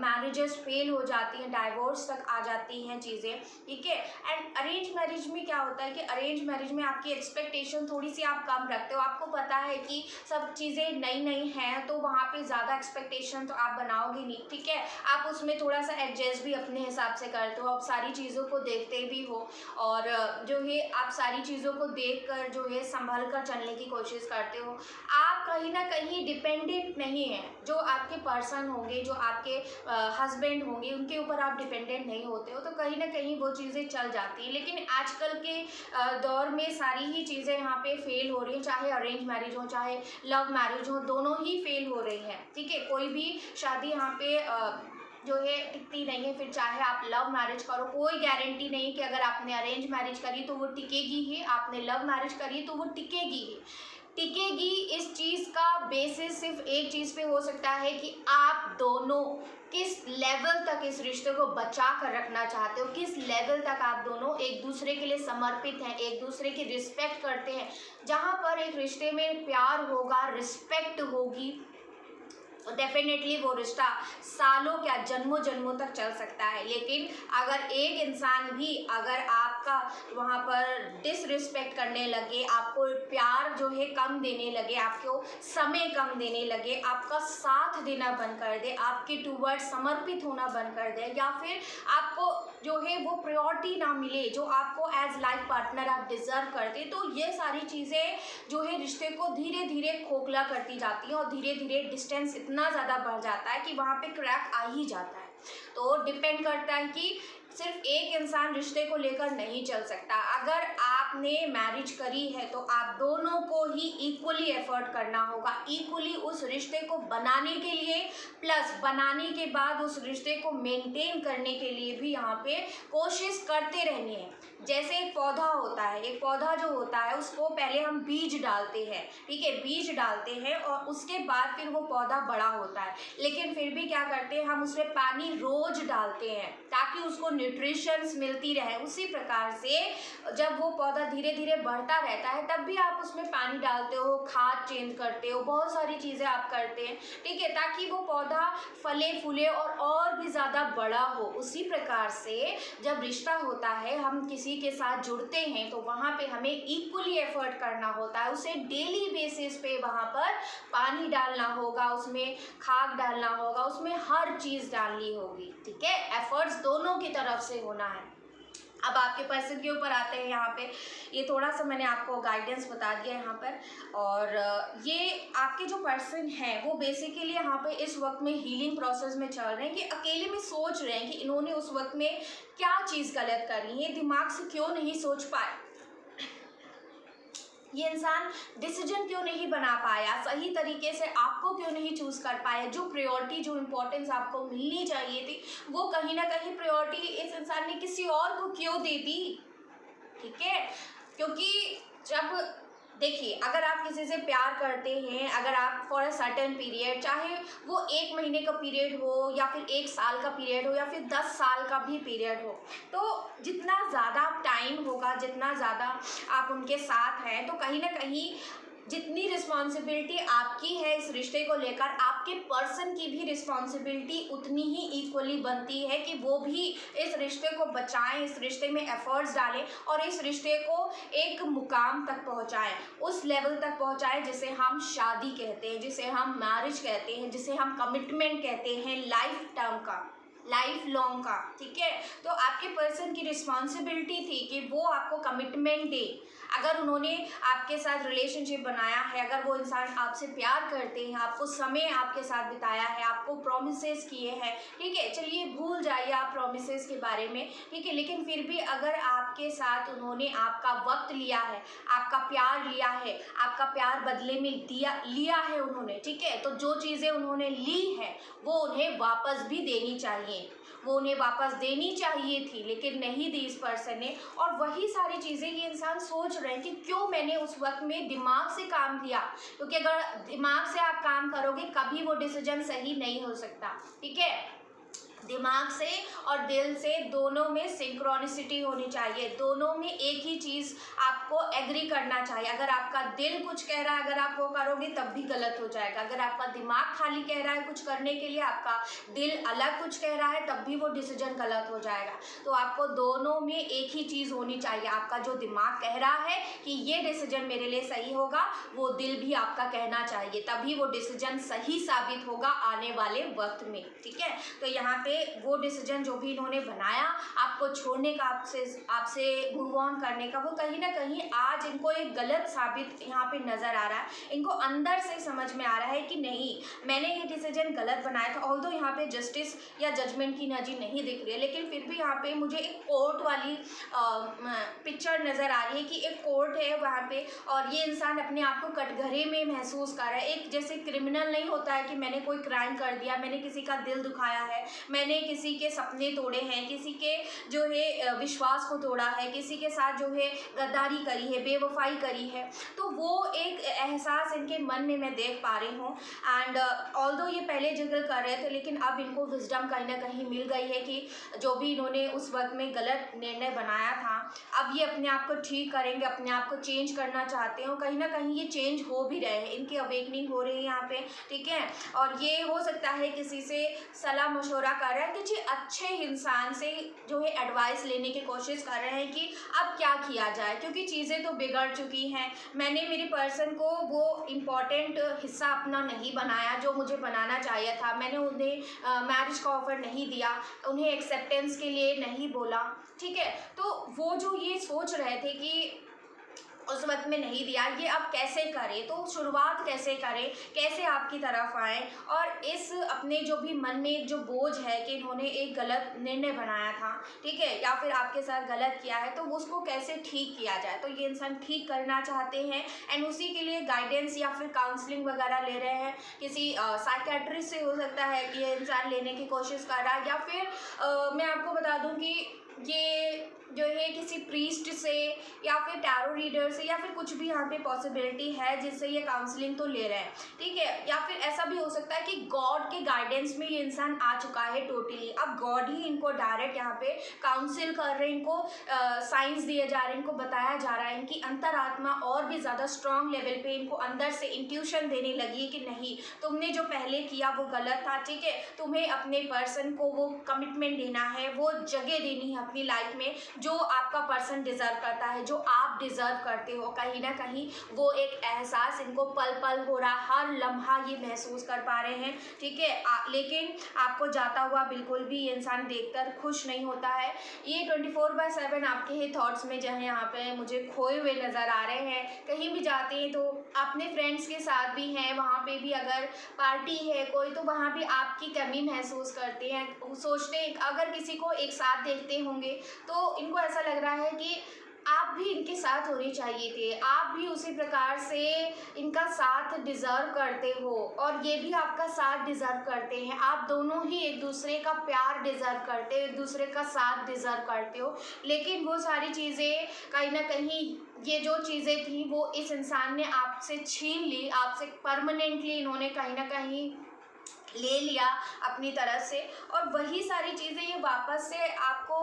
मैरिजेस फेल हो जाती हैं, डाइवोर्स तक आ जाती हैं चीज़ें, ठीक है। एंड अरेंज मैरिज में क्या होता है कि अरेंज मैरिज में आपकी एक्सपेक्टेशन थोड़ी सी आप कम रखते हो, आपको पता है कि सब चीज़ें नई नई हैं तो वहाँ पे ज़्यादा एक्सपेक्टेशन तो आप बनाओगे नहीं, ठीक है। आप उसमें थोड़ा सा एडजस्ट भी अपने हिसाब से करते हो, आप सारी चीज़ों को देखते भी हो और जो है आप सारी चीज़ों को देखकर जो है संभल कर चलने की कोशिश करते हो। आप कहीं ना कहीं डिपेंडेंट नहीं है, जो आपके पर्सन होंगे, जो आपके हस्बैंड होंगे, उनके ऊपर आप डिपेंडेंट नहीं होते हो, तो कहीं ना कहीं वो चीज़ें चल जाती हैं। लेकिन आजकल के दौर में सारी ही चीज़ें यहाँ पे फेल हो रही हैं, चाहे अरेंज मैरिज हो चाहे लव मैरिज हो, दोनों ही फेल हो रही हैं, ठीक है। कोई भी शादी यहाँ पे जो है टिकती नहीं है, फिर चाहे आप लव मैरिज करो, कोई गारंटी नहीं कि अगर आपने अरेंज मैरिज करी तो वो टिकेगी ही, आपने लव मैरिज करी तो वो टिकेगी ही। टिकेगी इस चीज़ का बेसिस सिर्फ एक चीज़ पे हो सकता है कि आप दोनों किस लेवल तक इस रिश्ते को बचा कर रखना चाहते हो, किस लेवल तक आप दोनों एक दूसरे के लिए समर्पित हैं, एक दूसरे की रिस्पेक्ट करते हैं। जहाँ पर एक रिश्ते में प्यार होगा, रिस्पेक्ट होगी, डेफिनेटली वो रिश्ता सालों क्या जन्मों जन्मों तक चल सकता है। लेकिन अगर एक इंसान भी अगर आपका वहाँ पर डिसरिस्पेक्ट करने लगे, आपको प्यार जो है कम देने लगे, आपको समय कम देने लगे, आपका साथ देना बंद कर दे, आपके टूवर्ड समर्पित होना बंद कर दे, या फिर आपको जो है वो प्रायोरिटी ना मिले जो आपको एज लाइफ पार्टनर आप डिजर्व करते, तो ये सारी चीज़ें जो है रिश्ते को धीरे धीरे खोखला करती जाती हैं और धीरे धीरे डिस्टेंस इतना ज़्यादा बढ़ जाता है कि वहाँ पे क्रैक आ ही जाता है। तो डिपेंड करता है कि सिर्फ एक इंसान रिश्ते को लेकर नहीं चल सकता। अगर आपने मैरिज करी है तो आप दोनों को ही इक्वली एफर्ट करना होगा, इक्वली उस रिश्ते को बनाने के लिए, प्लस बनाने के बाद उस रिश्ते को मेंटेन करने के लिए भी यहाँ पे कोशिश करते रहनी है। जैसे एक पौधा होता है, एक पौधा जो होता है उसको पहले हम बीज डालते हैं, ठीक है, बीज डालते हैं और उसके बाद फिर वो पौधा बड़ा होता है, लेकिन फिर भी क्या करते हैं हम उसमें पानी रोज डालते हैं ताकि उसको न्यूट्रिशंस मिलती रहे। उसी प्रकार से जब वो पौधा धीरे धीरे बढ़ता रहता है तब भी आप उसमें पानी डालते हो, खाद चेंज करते हो, बहुत सारी चीज़ें आप करते हैं, ठीक है, ताकि वो पौधा फले फूले और भी ज़्यादा बड़ा हो। उसी प्रकार से जब रिश्ता होता है, हम किसी के साथ जुड़ते हैं तो वहाँ पे हमें इक्वली एफर्ट करना होता है, उसे डेली बेसिस पे वहाँ पर पानी डालना होगा, उसमें खाद डालना होगा, उसमें हर चीज़ डालनी होगी, ठीक है, एफर्ट्स दोनों की तरफ से होना है। अब आपके पर्सन के ऊपर आते हैं। यहाँ पे ये थोड़ा सा मैंने आपको गाइडेंस बता दिया यहाँ पर, और ये आपके जो पर्सन हैं वो बेसिकली यहाँ पे इस वक्त में हीलिंग प्रोसेस में चल रहे हैं कि अकेले में सोच रहे हैं कि इन्होंने उस वक्त में क्या चीज़ गलत करी है, दिमाग से क्यों नहीं सोच पाए, ये इंसान डिसीजन क्यों नहीं बना पाया, सही तरीके से आपको क्यों नहीं चूज कर पाया, जो प्रायोरिटी जो इम्पोर्टेंस आपको मिलनी चाहिए थी वो कहीं ना कहीं प्रायोरिटी इस इंसान ने किसी और को क्यों दे दी, ठीक है। क्योंकि जब देखिए, अगर आप किसी से प्यार करते हैं, अगर आप फॉर अ सर्टेन पीरियड, चाहे वो 1 महीने का पीरियड हो या फिर 1 साल का पीरियड हो या फिर 10 साल का भी पीरियड हो, तो जितना ज़्यादा टाइम होगा, जितना ज़्यादा आप उनके साथ हैं, तो कहीं ना कहीं जितनी रिस्पॉन्सिबिलिटी आपकी है इस रिश्ते को लेकर, आपके पर्सन की भी रिस्पॉन्सिबिलिटी उतनी ही इक्वली बनती है कि वो भी इस रिश्ते को बचाएं, इस रिश्ते में एफर्ट्स डालें और इस रिश्ते को एक मुकाम तक पहुंचाएं, उस लेवल तक पहुंचाएं जिसे हम शादी कहते हैं, जिसे हम मैरिज कहते हैं, जिसे हम कमिटमेंट कहते हैं, लाइफ टर्म का, लाइफ लॉन्ग का, ठीक है। तो आपके पर्सन की रिस्पॉन्सिबिलिटी थी कि वो आपको कमिटमेंट दे। अगर उन्होंने आपके साथ रिलेशनशिप बनाया है, अगर वो इंसान आपसे प्यार करते हैं, आपको समय आपके साथ बिताया है, आपको प्रॉमिसेस किए हैं, ठीक है, चलिए भूल जाइए आप प्रॉमिसेस के बारे में, ठीक है, लेकिन फिर भी अगर आपके साथ उन्होंने आपका वक्त लिया है, आपका प्यार लिया है, आपका प्यार बदले में लिया है उन्होंने, ठीक है, तो जो चीज़ें उन्होंने ली है वो उन्हें वापस भी देनी चाहिए, वो उन्हें वापस देनी चाहिए थी, लेकिन नहीं दी इस पर्सन ने। और वही सारी चीज़ें ये इंसान सोच रहे हैं कि क्यों मैंने उस वक्त में दिमाग से काम लिया, क्योंकि अगर दिमाग से आप काम करोगे कभी वो डिसीजन सही नहीं हो सकता, ठीक है। दिमाग से और दिल से दोनों में सिंक्रोनिसिटी होनी चाहिए, दोनों में एक ही चीज़ आपको एग्री करना चाहिए। अगर आपका दिल कुछ कह रहा है, अगर आप वो करोगे तब भी गलत हो जाएगा, अगर आपका दिमाग खाली कह रहा है कुछ करने के लिए, आपका दिल अलग कुछ कह रहा है, तब भी वो डिसीजन गलत हो जाएगा। तो आपको दोनों में एक ही चीज़ होनी चाहिए, आपका जो दिमाग कह रहा है कि ये डिसीजन मेरे लिए सही होगा, वो दिल भी आपका कहना चाहिए, तभी वो डिसीजन सही साबित होगा आने वाले वक्त में, ठीक है। तो यहाँ पे वो डिसीजन जो भी इन्होंने बनाया आपको छोड़ने का, आपसे मूव ऑन करने का, वो कहीं ना कहीं आज इनको एक गलत साबित यहाँ पे नज़र आ रहा है। इनको अंदर से समझ में आ रहा है कि नहीं, मैंने ये डिसीजन गलत बनाया था। ऑल्दो यहाँ पे जस्टिस या जजमेंट की एनर्जी नहीं दिख रही है, लेकिन फिर भी यहाँ पे मुझे एक कोर्ट वाली पिक्चर नज़र आ रही है कि एक कोर्ट है वहाँ पे, और ये इंसान अपने आप को कटघरे में महसूस कर रहा है। एक जैसे क्रिमिनल नहीं होता है कि मैंने कोई क्राइम कर दिया, मैंने किसी का दिल दुखाया है, मैंने किसी के सपने तोड़े हैं, किसी के जो है विश्वास को तोड़ा है, किसी के साथ जो है गद्दारी करी है, बेवफाई करी है, तो वो एक एहसास इनके मन में मैं देख पा रही हूँ। एंड ऑल्दो ये पहले जिक्र कर रहे थे, लेकिन अब इनको विजडम कहीं ना कहीं मिल गई है कि जो भी इन्होंने उस वक्त में गलत निर्णय बनाया था, अब ये अपने आप को ठीक करेंगे, अपने आप को चेंज करना चाहते हैं, और कहीं ना कहीं ये चेंज हो भी रहे हैं, इनकी अवेकनिंग हो रही है यहाँ पे, ठीक है। और ये हो सकता है किसी से सलाह मशवरा कर रहे हैं, किसी अच्छे इंसान से जो है एडवाइस लेने की कोशिश कर रहे हैं कि अब क्या किया जाए, क्योंकि चीज़ें तो बिगड़ चुकी हैं। मैंने मेरे पर्सन को वो इम्पॉर्टेंट हिस्सा अपना नहीं बनाया जो मुझे बनाना चाहिए था, मैंने उन्हें मैरिज का ऑफ़र नहीं दिया, उन्हें एक्सेप्टेंस के लिए नहीं बोला, ठीक है। तो वो जो ये सोच रहे थे कि उस वक्त में नहीं दिया, ये अब कैसे करें, तो शुरुआत कैसे करें, कैसे आपकी तरफ आएँ, और इस अपने जो भी मन में एक जो बोझ है कि इन्होंने एक गलत निर्णय बनाया था, ठीक है, या फिर आपके साथ गलत किया है, तो उसको कैसे ठीक किया जाए, तो ये इंसान ठीक करना चाहते हैं। एंड उसी के लिए गाइडेंस या फिर काउंसलिंग वगैरह ले रहे हैं, किसी साइकेट्रिस्ट से हो सकता है कि ये इंसान लेने की कोशिश कर रहा है, या फिर मैं आपको बता दूं कि ये जो है किसी प्रीस्ट से या फिर टैरो रीडर से या फिर कुछ भी यहाँ पे पॉसिबिलिटी है जिससे ये काउंसलिंग तो ले रहे हैं, ठीक है। या फिर ऐसा भी हो सकता है कि गॉड के गाइडेंस में ये इंसान आ चुका है टोटली, अब गॉड ही इनको डायरेक्ट यहाँ पे काउंसिल कर रहे हैं, इनको साइंस दिए जा रहे हैं, इनको बताया जा रहा है, इनकी अंतरात्मा और भी ज़्यादा स्ट्रॉन्ग लेवल पे इनको अंदर से इंट्यूशन देने लगी है कि नहीं, तुमने जो पहले किया वो गलत था, ठीक है, तुम्हें अपने पर्सन को वो कमिटमेंट देना है, वो जगह देनी है अपनी लाइफ में जो आपका पर्सन डिज़र्व करता है, जो आप डिज़र्व करते हो। कहीं ना कहीं वो एक एहसास इनको पल पल हो रहा, हर लम्हा ये महसूस कर पा रहे हैं, ठीक है। लेकिन आपको जाता हुआ बिल्कुल भी ये इंसान देखकर खुश नहीं होता है। ये 24/7 आपके ही थॉट्स में जो है यहाँ पे मुझे खोए हुए नज़र आ रहे हैं। कहीं भी जाते हैं तो अपने फ्रेंड्स के साथ भी हैं, वहाँ पे भी अगर पार्टी है कोई तो वहाँ भी आपकी कमी महसूस करते हैं, सोचते हैं अगर किसी को एक साथ देखते होंगे तो इनको ऐसा लग रहा है कि आप भी इनके साथ होने चाहिए थे, आप भी उसी प्रकार से इनका साथ डिज़र्व करते हो और ये भी आपका साथ डिज़र्व करते हैं। आप दोनों ही एक दूसरे का प्यार डिज़र्व करते हो, एक दूसरे का साथ डिज़र्व करते हो, लेकिन वो सारी चीज़ें कहीं ना कहीं ये जो चीज़ें थी वो इस इंसान ने आपसे छीन ली, आपसे परमानेंटली इन्होंने कहीं ना कहीं ले लिया अपनी तरफ से, और वही सारी चीज़ें ये वापस से आपको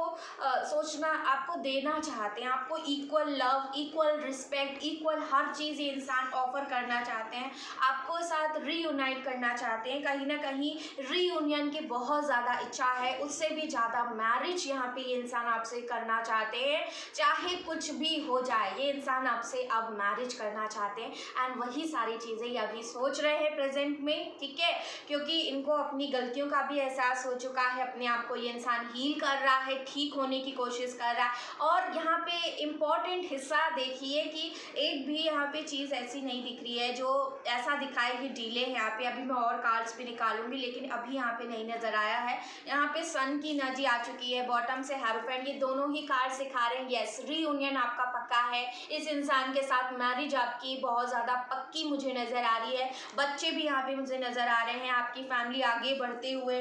सोचना, आपको देना चाहते हैं, आपको equal love, equal respect, equal हर चीज़ ये इंसान ऑफ़र करना चाहते हैं, आपको साथ रीयूनाइट करना चाहते हैं। कहीं ना कहीं रीयूनियन की बहुत ज़्यादा इच्छा है, उससे भी ज़्यादा मैरिज यहाँ पे ये इंसान आपसे करना चाहते हैं, चाहे कुछ भी हो जाए ये इंसान आपसे अब मैरिज करना चाहते हैं। एंड वही सारी चीज़ें ये अभी सोच रहे हैं प्रेजेंट में, ठीक है, क्योंकि इनको अपनी गलतियों का भी एहसास हो चुका है, अपने आप को ये इंसान हील कर रहा है, ठीक होने की कोशिश कर रहा है। और यहाँ पे इम्पॉर्टेंट हिस्सा देखिए कि एक भी यहाँ पे चीज़ ऐसी नहीं दिख रही है जो ऐसा दिखाए कि डिले है यहाँ पे। अभी मैं और कार्ड्स भी निकालूंगी लेकिन अभी यहाँ पे नहीं नज़र आया है। यहाँ पे सन की एनर्जी आ चुकी है, बॉटम से हेरोफेंट, ये दोनों ही कार्ड सिखा रहे हैं यस रीयूनियन आपका पक्का है, इस इंसान के साथ मैरिज आपकी बहुत ज़्यादा पक्की मुझे नज़र आ रही है। बच्चे भी यहाँ पे मुझे नज़र आ रहे हैं, आपकी फैमिली आगे बढ़ते हुए,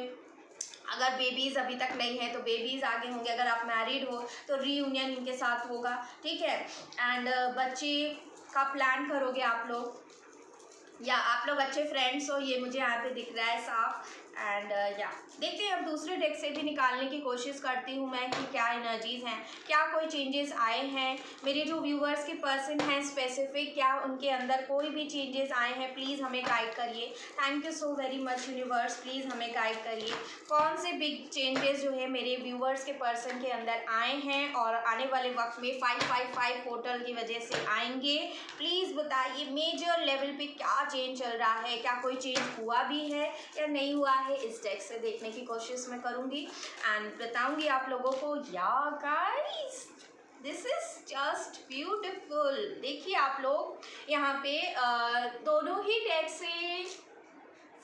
अगर बेबीज़ अभी तक नहीं है तो बेबीज़ आगे होंगे, अगर आप मैरिड हो तो रीयूनियन इनके साथ होगा, ठीक है। एंड बच्चे का प्लान करोगे आप लोग, या आप लोग अच्छे फ्रेंड्स हो, ये मुझे यहाँ पे दिख रहा है साफ। एंड या देखते हैं, अब दूसरे डेक से भी निकालने की कोशिश करती हूँ मैं कि क्या एनर्जीज़ हैं, क्या कोई चेंजेस आए हैं, मेरे जो व्यूवर्स के पर्सन हैं स्पेसिफिक, क्या उनके अंदर कोई भी चेंजेस आए हैं, प्लीज़ हमें गाइड करिए। Thank you so very much universe, please हमें गाइड करिए कौन से बिग चेंजेस जो है मेरे व्यूवर्स के पर्सन के अंदर आए हैं और आने वाले वक्त में 555 पोर्टल की वजह से आएंगे। प्लीज़ बताइए मेजर लेवल पे क्या चेंज चल रहा है, क्या कोई चेंज हुआ भी है या नहीं हुआ है, इस डेक से देखने की कोशिश मैं करूँगी एंड बताऊँगी आप लोगों को। या guys this is just beautiful, देखिए आप लोग यहाँ पे दोनों ही डेक से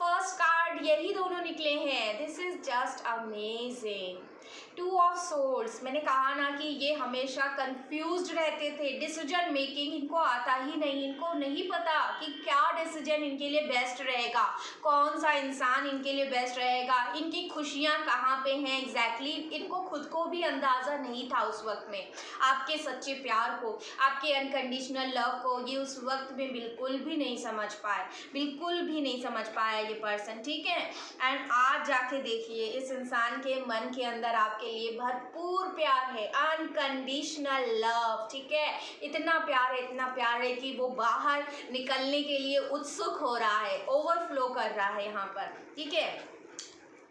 फर्स्ट कार्ड यही दोनों निकले हैं, this is just amazing. Two of swords, मैंने कहा ना कि ये हमेशा कंफ्यूज्ड रहते थे, डिसीजन मेकिंग इनको आता ही नहीं, इनको नहीं पता कि क्या डिसीजन इनके लिए बेस्ट रहेगा, कौन सा इंसान इनके लिए बेस्ट रहेगा, इनकी खुशियाँ कहाँ पे हैं एग्जैक्टली इनको खुद को भी अंदाज़ा नहीं था उस वक्त में। आपके सच्चे प्यार को, आपके अनकंडीशनल लव को ये उस वक्त में बिल्कुल भी नहीं समझ पाए, बिल्कुल भी नहीं समझ पाया ये पर्सन, ठीक है। एंड आज जाके देखिए इस इंसान के मन के अंदर आपके लिए भरपूर प्यार है, अनकंडीशनल लव, ठीक है। इतना प्यार है कि वो बाहर निकलने के लिए उत्सुक हो रहा है, ओवरफ्लो कर रहा है यहाँ पर, ठीक है।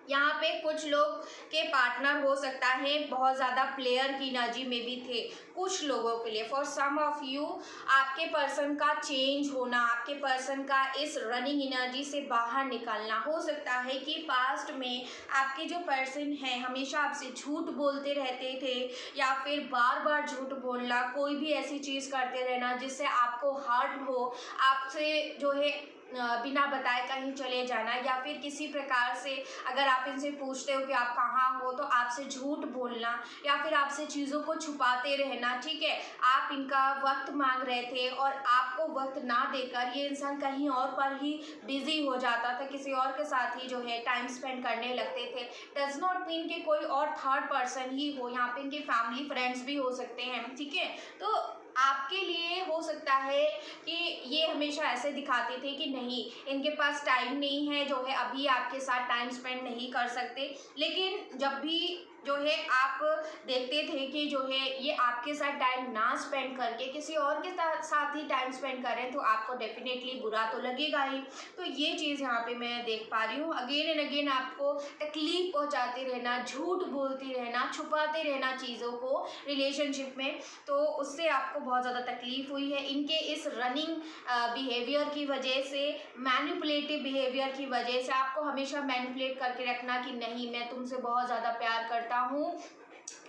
यहाँ पे कुछ लोग के पार्टनर हो सकता है बहुत ज़्यादा प्लेयर की एनर्जी में भी थे कुछ लोगों के लिए। फॉर सम ऑफ यू आपके पर्सन का चेंज होना, आपके पर्सन का इस रनिंग एनर्जी से बाहर निकलना, हो सकता है कि पास्ट में आपके जो पर्सन हैं हमेशा आपसे झूठ बोलते रहते थे या फिर बार बार झूठ बोलना, कोई भी ऐसी चीज़ करते रहना जिससे आपको हर्ट हो, आपसे जो है बिना बताए कहीं चले जाना, या फिर किसी प्रकार से अगर आप इनसे पूछते हो कि आप कहाँ हो तो आपसे झूठ बोलना या फिर आपसे चीज़ों को छुपाते रहना, ठीक है। आप इनका वक्त मांग रहे थे और आपको वक्त ना देकर ये इंसान कहीं और पर ही बिजी हो जाता था, किसी और के साथ ही जो है टाइम स्पेंड करने लगते थे। डज नॉट मीन कि कोई और थर्ड पर्सन ही हो, यहाँ पे इनके फैमिली फ्रेंड्स भी हो सकते हैं, ठीक है। तो आपके लिए हो सकता है कि ये हमेशा ऐसे दिखाते थे कि नहीं इनके पास टाइम नहीं है, जो है अभी आपके साथ टाइम स्पेंड नहीं कर सकते, लेकिन जब भी जो है आप देखते थे कि जो है ये आपके साथ टाइम ना स्पेंड करके किसी और के साथ ही टाइम स्पेंड करें तो आपको डेफिनेटली बुरा तो लगेगा ही। तो ये चीज़ यहाँ पे मैं देख पा रही हूँ, अगेन एंड अगेन आपको तकलीफ पहुँचाते रहना, झूठ बोलती रहना, छुपाते रहना चीज़ों को रिलेशनशिप में, तो उससे आपको बहुत ज़्यादा तकलीफ हुई है। इनके इस रनिंग बिहेवियर की वजह से, मैनिपुलेटिव बिहेवियर की वजह से आपको हमेशा मैनिपुलेट करके रखना कि नहीं मैं तुमसे बहुत ज़्यादा प्यार करता हूँ।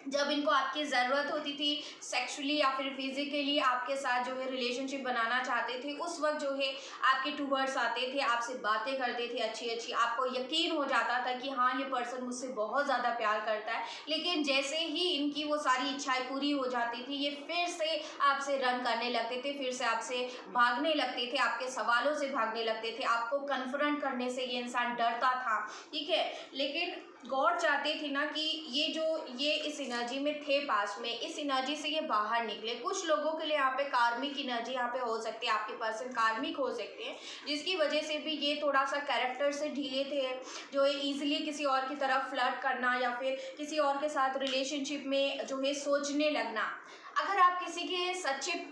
जब इनको आपकी ज़रूरत होती थी सेक्सुअली या फिर फिजिकली आपके साथ जो है रिलेशनशिप बनाना चाहते थे, उस वक्त जो है आपके टूवर्ड्स आते थे, आपसे बातें करते थे अच्छी अच्छी, आपको यकीन हो जाता था कि हाँ ये पर्सन मुझसे बहुत ज़्यादा प्यार करता है। लेकिन जैसे ही इनकी वो सारी इच्छाएं पूरी हो जाती थी ये फिर से आपसे रन करने लगते थे, फिर से आपसे भागने लगते थे, आपके सवालों से भागने लगते थे, आपको कन्फ्रंट करने से ये इंसान डरता था, ठीक है। लेकिन गॉड चाहते थे ना कि ये इस एनर्जी में थे पास में, इस एनर्जी से ये बाहर निकले। कुछ लोगों के लिए यहाँ पे कार्मिक एनर्जी यहाँ पे हो सकती है, आपके पर्सन कार्मिक हो सकते हैं जिसकी वजह से भी ये थोड़ा सा कैरेक्टर से ढीले थे, जो है ईजिली किसी और की तरफ फ्लर्ट करना या फिर किसी और के साथ रिलेशनशिप में जो है सोचने लगना। अगर आप किसी के सच्चे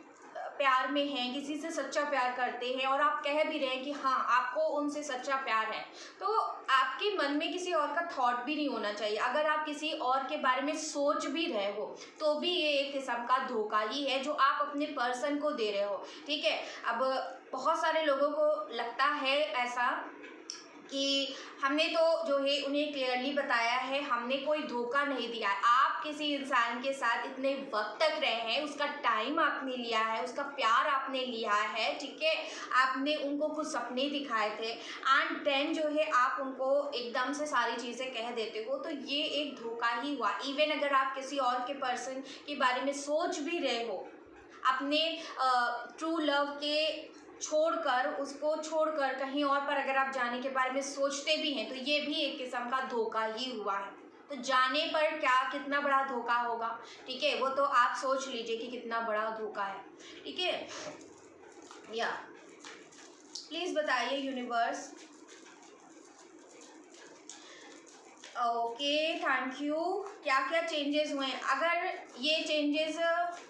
प्यार में हैं, किसी से सच्चा प्यार करते हैं और आप कह भी रहे हैं कि हाँ आपको उनसे सच्चा प्यार है, तो आपके मन में किसी और का थॉट भी नहीं होना चाहिए। अगर आप किसी और के बारे में सोच भी रहे हो तो भी ये एक किस्म का धोखा ही है जो आप अपने पर्सन को दे रहे हो, ठीक है। अब बहुत सारे लोगों को लगता है ऐसा कि हमने तो जो है उन्हें क्लियरली बताया है, हमने कोई धोखा नहीं दिया है। आप किसी इंसान के साथ इतने वक्त तक रहे हैं, उसका टाइम आपने लिया है, उसका प्यार आपने लिया है, ठीक है। आपने उनको कुछ सपने दिखाए थे एंड देन जो है आप उनको एकदम से सारी चीज़ें कह देते हो, तो ये एक धोखा ही हुआ। इवन अगर आप किसी और के पर्सन के बारे में सोच भी रहे हो, अपने ट्रू लव के उसको छोड़कर कहीं और पर अगर आप जाने के बारे में सोचते भी हैं तो ये भी एक किस्म का धोखा ही हुआ है। तो जाने पर क्या कितना बड़ा धोखा होगा, ठीक है, वो तो आप सोच लीजिए कि कितना बड़ा धोखा है, ठीक है। या प्लीज़ बताइए यूनिवर्स। Okay thank you. क्या क्या चेंजेस हुए हैं? अगर ये चेंजेस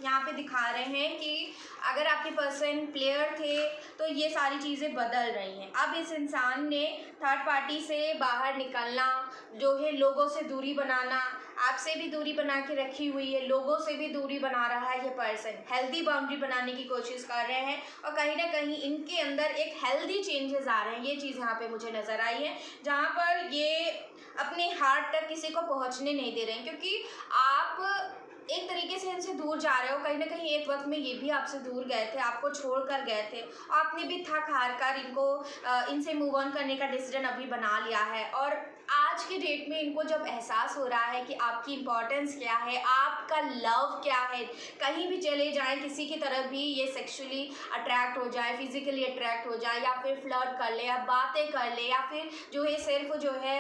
यहाँ पे दिखा रहे हैं कि अगर आपके पर्सन प्लेयर थे तो ये सारी चीज़ें बदल रही हैं। अब इस इंसान ने थर्ड पार्टी से बाहर निकलना, जो है लोगों से दूरी बनाना, आपसे भी दूरी बना के रखी हुई है, लोगों से भी दूरी बना रहा है ये पर्सन, हेल्दी बाउंड्री बनाने की कोशिश कर रहे हैं और कहीं ना कहीं इनके अंदर एक हेल्दी चेंजेस आ रहे हैं। ये चीज़ यहाँ पे मुझे नज़र आई है जहाँ पर ये अपने हार्ट तक किसी को पहुँचने नहीं दे रहे हैं, क्योंकि आप एक तरीके से इनसे दूर जा रहे हो। कहीं ना कहीं एक वक्त में ये भी आपसे दूर गए थे, आपको छोड़ कर गए थे, आपने भी थक हार कर इनको इनसे मूव ऑन करने का डिसीजन अभी बना लिया है और आज आज के डेट में इनको जब एहसास हो रहा है कि आपकी इम्पोर्टेंस क्या है, आपका लव क्या है, कहीं भी चले जाएं किसी की तरफ भी ये सेक्सुअली अट्रैक्ट हो जाए, फिजिकली अट्रैक्ट हो जाए, या फिर फ्लर्ट कर ले, या बातें कर ले, या फिर जो है सिर्फ जो है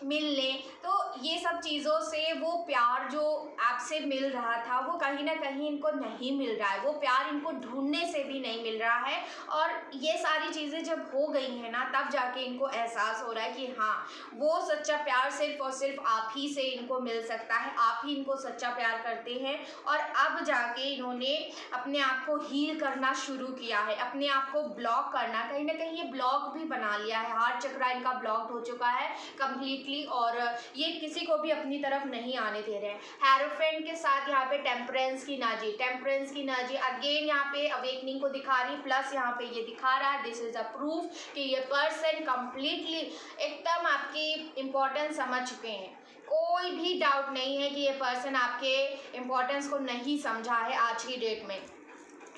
मिल ले, तो ये सब चीज़ों से वो प्यार जो आपसे मिल रहा था वो कहीं ना कहीं इनको नहीं मिल रहा है, वो प्यार इनको ढूंढने से भी नहीं मिल रहा है। और ये सारी चीज़ें जब हो गई हैं ना, तब जाके इनको एहसास हो रहा है कि हाँ, वो सच्चा प्यार सिर्फ और सिर्फ आप ही से इनको मिल सकता है, आप ही इनको सच्चा प्यार करते हैं। और अब जाके इन्होंने अपने आप को हील करना शुरू किया है, अपने आप को ब्लॉक करना, कहीं ना कहीं ये ब्लॉक भी बना लिया है, हार्ट चक्रा इनका ब्लॉक हो चुका है कम्प्लीटली, और ये किसी को भी अपनी तरफ नहीं आने दे रहे हैं। हेरोफेंट के साथ यहाँ पे टेम्परेंस की एनर्जी, टेम्परेंस की एनर्जी अगेन यहाँ पे अवेकनिंग को दिखा रही, प्लस यहाँ पे ये दिखा रहा है, दिस इज अ प्रूफ कि ये पर्सन कम्प्लीटली एकदम आपकी इम्पोर्टेंस समझ चुके हैं। कोई भी डाउट नहीं है कि ये पर्सन आपके इम्पोर्टेंस को नहीं समझा है। आज की डेट में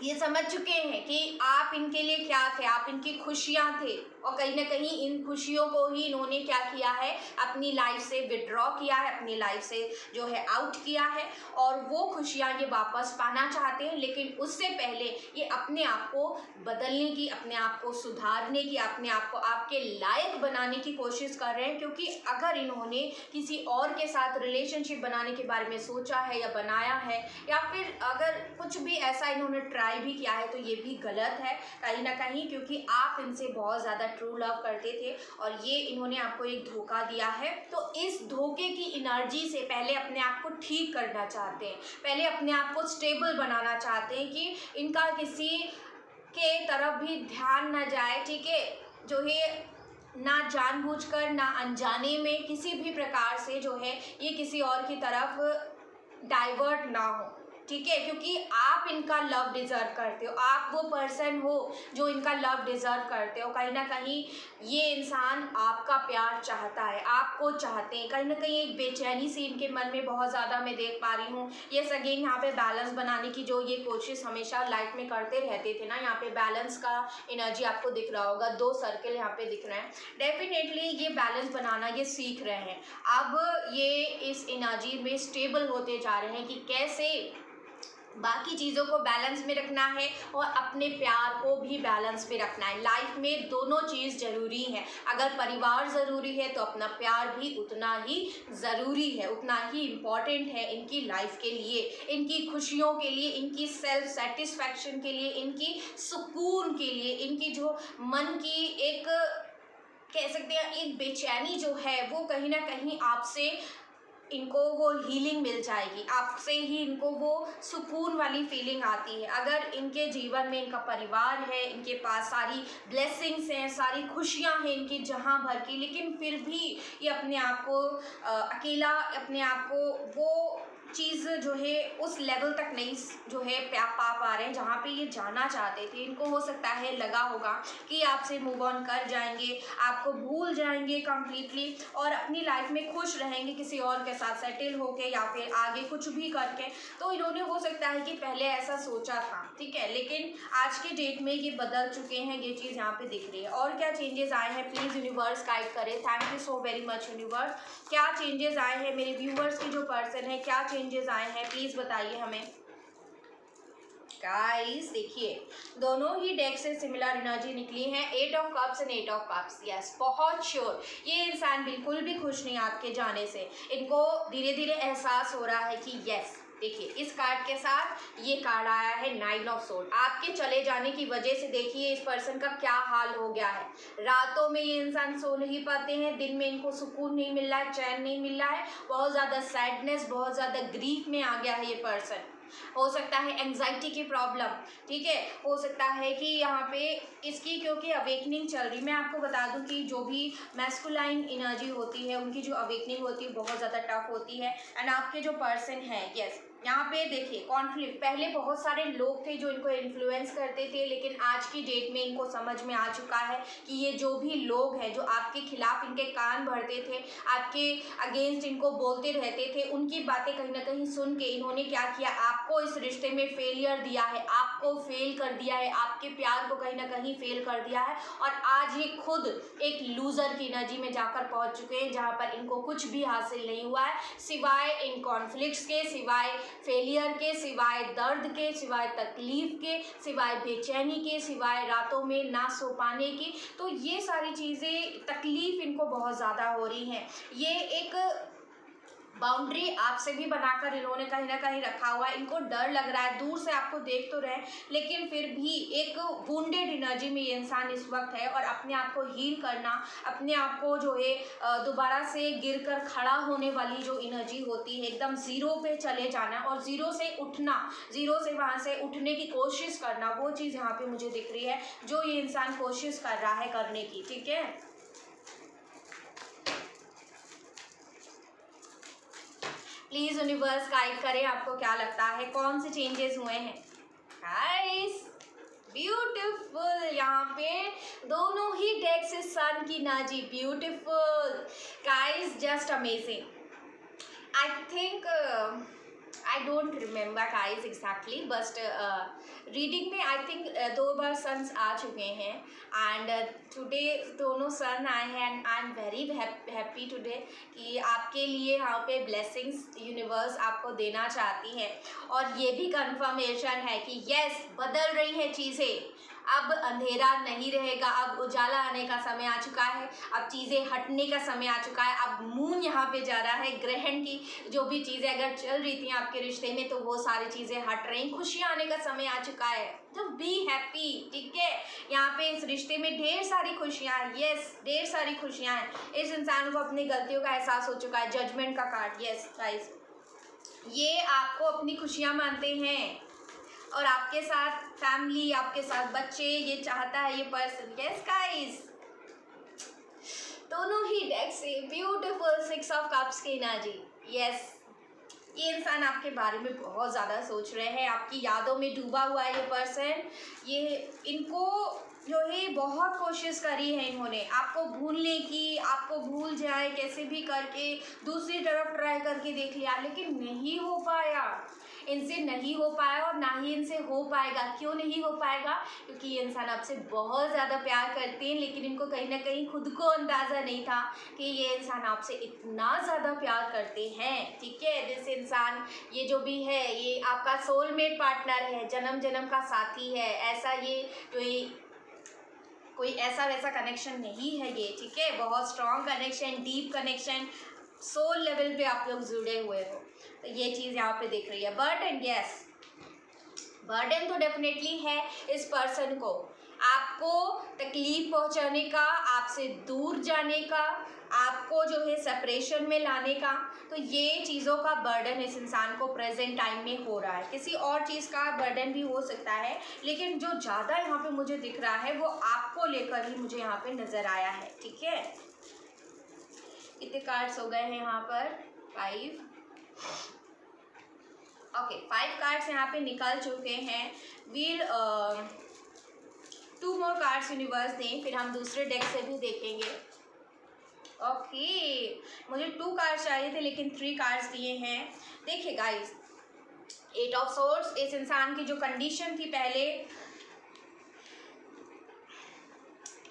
ये समझ चुके हैं कि आप इनके लिए क्या थे, आप इनकी खुशियाँ थे, और कहीं ना कहीं इन खुशियों को ही इन्होंने क्या किया है, अपनी लाइफ से विड्रॉ किया है, अपनी लाइफ से जो है आउट किया है, और वो खुशियाँ ये वापस पाना चाहते हैं। लेकिन उससे पहले ये अपने आप को बदलने की, अपने आप को सुधारने की, अपने आप को आपके लायक बनाने की कोशिश कर रहे हैं। क्योंकि अगर इन्होंने किसी और के साथ रिलेशनशिप बनाने के बारे में सोचा है या बनाया है, या फिर अगर कुछ भी ऐसा इन्होंने ट्राई भी किया है, तो ये भी गलत है कहीं ना कहीं, क्योंकि आप इनसे बहुत ज़्यादा ट्रू लव करते थे और ये इन्होंने आपको एक धोखा दिया है। तो इस धोखे की एनर्जी से पहले अपने आप को ठीक करना चाहते हैं, पहले अपने आप को स्टेबल बनाना चाहते हैं कि इनका किसी के तरफ भी ध्यान ना जाए, ठीक है, जो है ना जानबूझकर ना अनजाने में किसी भी प्रकार से जो है ये किसी और की तरफ डाइवर्ट ना हो, ठीक है, क्योंकि आप इनका लव डिज़र्व करते हो, आप वो पर्सन हो जो इनका लव डिज़र्व करते हो। कहीं ना कहीं ये इंसान आपका प्यार चाहता है, आपको चाहते हैं, कहीं ना कहीं एक बेचैनी सी इनके मन में बहुत ज़्यादा मैं देख पा रही हूँ। ये अगेन यहाँ पे बैलेंस बनाने की जो ये कोशिश हमेशा लाइफ में करते रहते थे ना, यहाँ पे बैलेंस का एनर्जी आपको दिख रहा होगा, 2 सर्कल यहाँ पे दिख रहे हैं। डेफिनेटली ये बैलेंस बनाना ये सीख रहे हैं, अब ये इस एनर्जी में स्टेबल होते जा रहे हैं कि कैसे बाकी चीज़ों को बैलेंस में रखना है और अपने प्यार को भी बैलेंस में रखना है। लाइफ में दोनों चीज़ ज़रूरी है, अगर परिवार ज़रूरी है तो अपना प्यार भी उतना ही ज़रूरी है, उतना ही इम्पॉर्टेंट है इनकी लाइफ के लिए, इनकी खुशियों के लिए, इनकी सेल्फ सेटिस्फैक्शन के लिए, इनकी सुकून के लिए, इनकी जो मन की एक कह सकते हैं एक बेचैनी जो है वो कहीं ना कहीं आपसे इनको वो हीलिंग मिल जाएगी, आपसे ही इनको वो सुकून वाली फीलिंग आती है। अगर इनके जीवन में इनका परिवार है, इनके पास सारी ब्लेसिंग्स हैं, सारी खुशियां हैं इनकी जहां भर की, लेकिन फिर भी ये अपने आप को अकेला, अपने आप को वो चीज़ जो है उस लेवल तक नहीं जो है पा पा रहे हैं जहाँ पे ये जाना चाहते थे। इनको हो सकता है लगा होगा कि आपसे मूव ऑन कर जाएंगे, आपको भूल जाएंगे कम्प्लीटली और अपनी लाइफ में खुश रहेंगे किसी और के साथ सेटल होके या फिर आगे कुछ भी करके। तो इन्होंने हो सकता है कि पहले ऐसा सोचा था, ठीक है, लेकिन आज के डेट में ये बदल चुके हैं, ये चीज़ यहाँ पे दिख रही है। और क्या चेंजेस आए हैं प्लीज़ यूनिवर्स गाइड करें। Thank you so very much universe. क्या चेंजेस आए हैं मेरे व्यूवर्स की जो पर्सन है, क्या चेंजेस आए हैं प्लीज़ बताइए हमें। गाइस देखिए दोनों ही डेक से सिमिलर एनर्जी निकली है, 8 of cups and 8 of cups. Yes, बहुत श्योर ये इंसान बिल्कुल भी खुश नहीं आपके जाने से। इनको धीरे धीरे एहसास हो रहा है कि यस, देखिए इस कार्ड के साथ ये कार्ड आया है 9 ऑफ सोर्ड। आपके चले जाने की वजह से देखिए इस पर्सन का क्या हाल हो गया है। रातों में ये इंसान सो नहीं पाते हैं, दिन में इनको सुकून नहीं मिल रहा है, चैन नहीं मिल रहा है, बहुत ज़्यादा सैडनेस, बहुत ज़्यादा ग्रीफ में आ गया है ये पर्सन। हो सकता है एंजाइटी की प्रॉब्लम, ठीक है, हो सकता है कि यहाँ पे इसकी क्योंकि अवेकनिंग चल रही। मैं आपको बता दूं कि जो भी मैस्कुलाइन एनर्जी होती है उनकी जो अवेकनिंग होती है बहुत ज़्यादा टफ होती है। एंड आपके जो पर्सन है, यस, यहाँ पे देखिए कॉन्फ्लिक्ट, पहले बहुत सारे लोग थे जो इनको इन्फ्लुएंस करते थे, लेकिन आज की डेट में इनको समझ में आ चुका है कि ये जो भी लोग हैं जो आपके खिलाफ इनके कान भरते थे, आपके अगेंस्ट इनको बोलते रहते थे, उनकी बातें कहीं ना कहीं सुन के इन्होंने क्या किया, आपको इस रिश्ते में फेलियर दिया है, आपको फेल कर दिया है, आपके प्यार को कहीं ना कहीं फेल कर दिया है, और आज ये खुद एक लूज़र की एनर्जी में जाकर पहुंच चुके हैं जहां पर इनको कुछ भी हासिल नहीं हुआ है सिवाय इन कॉन्फ्लिक्ट्स के, सिवाय फेलियर के, सिवाय दर्द के, सिवाय तकलीफ के, सिवाय बेचैनी के, सिवाय रातों में ना सो पाने की। तो ये सारी चीज़ें तकलीफ इनको बहुत ज़्यादा हो रही हैं। ये एक बाउंड्री आपसे भी बनाकर इन्होंने कहीं ना कहीं रखा हुआ है, इनको डर लग रहा है, दूर से आपको देख तो रहे लेकिन फिर भी एक वुंडेड एनर्जी में ये इंसान इस वक्त है, और अपने आप को हील करना, अपने आप को जो है दोबारा से गिरकर खड़ा होने वाली जो एनर्जी होती है, एकदम ज़ीरो पे चले जाना और ज़ीरो से उठना, ज़ीरो से वहाँ से उठने की कोशिश करना, वो चीज़ यहाँ पे मुझे दिख रही है जो ये इंसान कोशिश कर रहा है करने की। ठीक है, प्लीज यूनिवर्स गाइड करें आपको क्या लगता है, कौन से चेंजेस हुए हैं। गाइस ब्यूटीफुल, यहाँ पे दोनों ही डेक से सन की energy, beautiful guys, just amazing. I think I don't remember guys exactly, but reading में आई थिंक 2 बार सन्स आ चुके हैं, एंड टुडे दोनों सन आए हैं, and I am very happy today कि आपके लिए यहाँ पे ब्लेसिंग्स यूनिवर्स आपको देना चाहती है, और ये भी कंफर्मेशन है कि यस बदल रही है चीज़ें, अब अंधेरा नहीं रहेगा, अब उजाला आने का समय आ चुका है, अब चीज़ें हटने का समय आ चुका है, अब मून यहाँ पे जा रहा है, ग्रहण की जो भी चीज़ें अगर चल रही थी आपके रिश्ते में तो वो सारी चीज़ें हट रही, खुशियाँ आने का समय आ चुका है, तो बी हैप्पी। ठीक है, यहाँ पे इस रिश्ते में ढेर सारी खुशियाँ हैं, यस ढेर सारी खुशियाँ हैं, इस इंसान को अपनी गलतियों का एहसास हो चुका है, जजमेंट का कार्ड, यस गाइस ये आपको अपनी खुशियाँ मानते हैं, और आपके साथ फैमिली, आपके साथ बच्चे, ये चाहता है ये पर्सन। यस गाइस, दोनों ही डेक से ब्यूटीफुल 6 ऑफ कप्स की एनर्जी। यस, ये इंसान आपके बारे में बहुत ज़्यादा सोच रहे हैं, आपकी यादों में डूबा हुआ है ये पर्सन, ये इनको जो है बहुत कोशिश करी है इन्होंने आपको भूलने की, आपको भूल जाए कैसे भी करके, दूसरी तरफ ट्राई करके देख लिया लेकिन नहीं हो पाया, इनसे नहीं हो पाया और ना ही इनसे हो पाएगा। क्यों नहीं हो पाएगा? क्योंकि ये इंसान आपसे बहुत ज़्यादा प्यार करते हैं, लेकिन इनको कहीं ना कहीं खुद को अंदाज़ा नहीं था कि ये इंसान आपसे इतना ज़्यादा प्यार करते हैं। ठीक है, जैसे इंसान ये जो भी है ये आपका सोलमेट पार्टनर है, जन्म जन्म का साथी है, ऐसा ये जो ये कोई ऐसा वैसा कनेक्शन नहीं है ये। ठीक है, बहुत strong connection, deep connection, soul level पे आप लोग जुड़े हुए हो, तो ये चीज़ यहाँ पे दिख रही है। बर्डन, यस बर्डन तो डेफिनेटली है इस पर्सन को, आपको तकलीफ पहुँचाने का, आपसे दूर जाने का, आपको जो है सेपरेशन में लाने का, तो ये चीज़ों का बर्डन इस इंसान को प्रेजेंट टाइम में हो रहा है। किसी और चीज़ का बर्डन भी हो सकता है, लेकिन जो ज़्यादा यहाँ पे मुझे दिख रहा है वो आपको लेकर ही मुझे यहाँ पे नज़र आया है। ठीक है, कितने कार्ड्स हो गए हैं यहाँ पर? 5। ओके, 5 कार्ड्स यहाँ पे निकल चुके हैं। वील 2 मोर कार्ड्स यूनिवर्स दें, फिर हम दूसरे डेक से भी देखेंगे। ओके, मुझे 2 कार्ड्स चाहिए थे लेकिन 3 कार्ड्स दिए हैं। देखिए गाइस, 8 ऑफ सोर्ड्स, इस इंसान की जो कंडीशन थी पहले,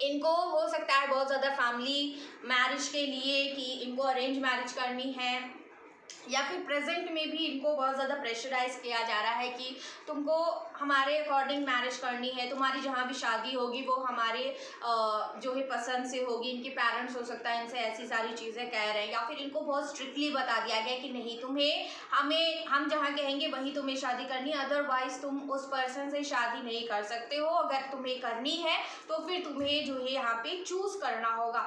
इनको हो सकता है बहुत ज़्यादा फैमिली मैरिज के लिए कि इनको अरेंज मैरिज करनी है, या फिर प्रेजेंट में भी इनको बहुत ज़्यादा प्रेशराइज किया जा रहा है कि तुमको हमारे अकॉर्डिंग मैरिज करनी है, तुम्हारी जहाँ भी शादी होगी वो हमारे जो है पसंद से होगी। इनके पेरेंट्स हो सकता है इनसे ऐसी सारी चीज़ें कह रहे हैं, या फिर इनको बहुत स्ट्रिक्टली बता दिया गया कि नहीं, तुम्हें हम जहाँ कहेंगे वहीं तुम्हें शादी करनी है, अदरवाइज तुम उस पर्सन से शादी नहीं कर सकते हो। अगर तुम्हें करनी है तो फिर तुम्हें जो है यहाँ पे चूज़ करना होगा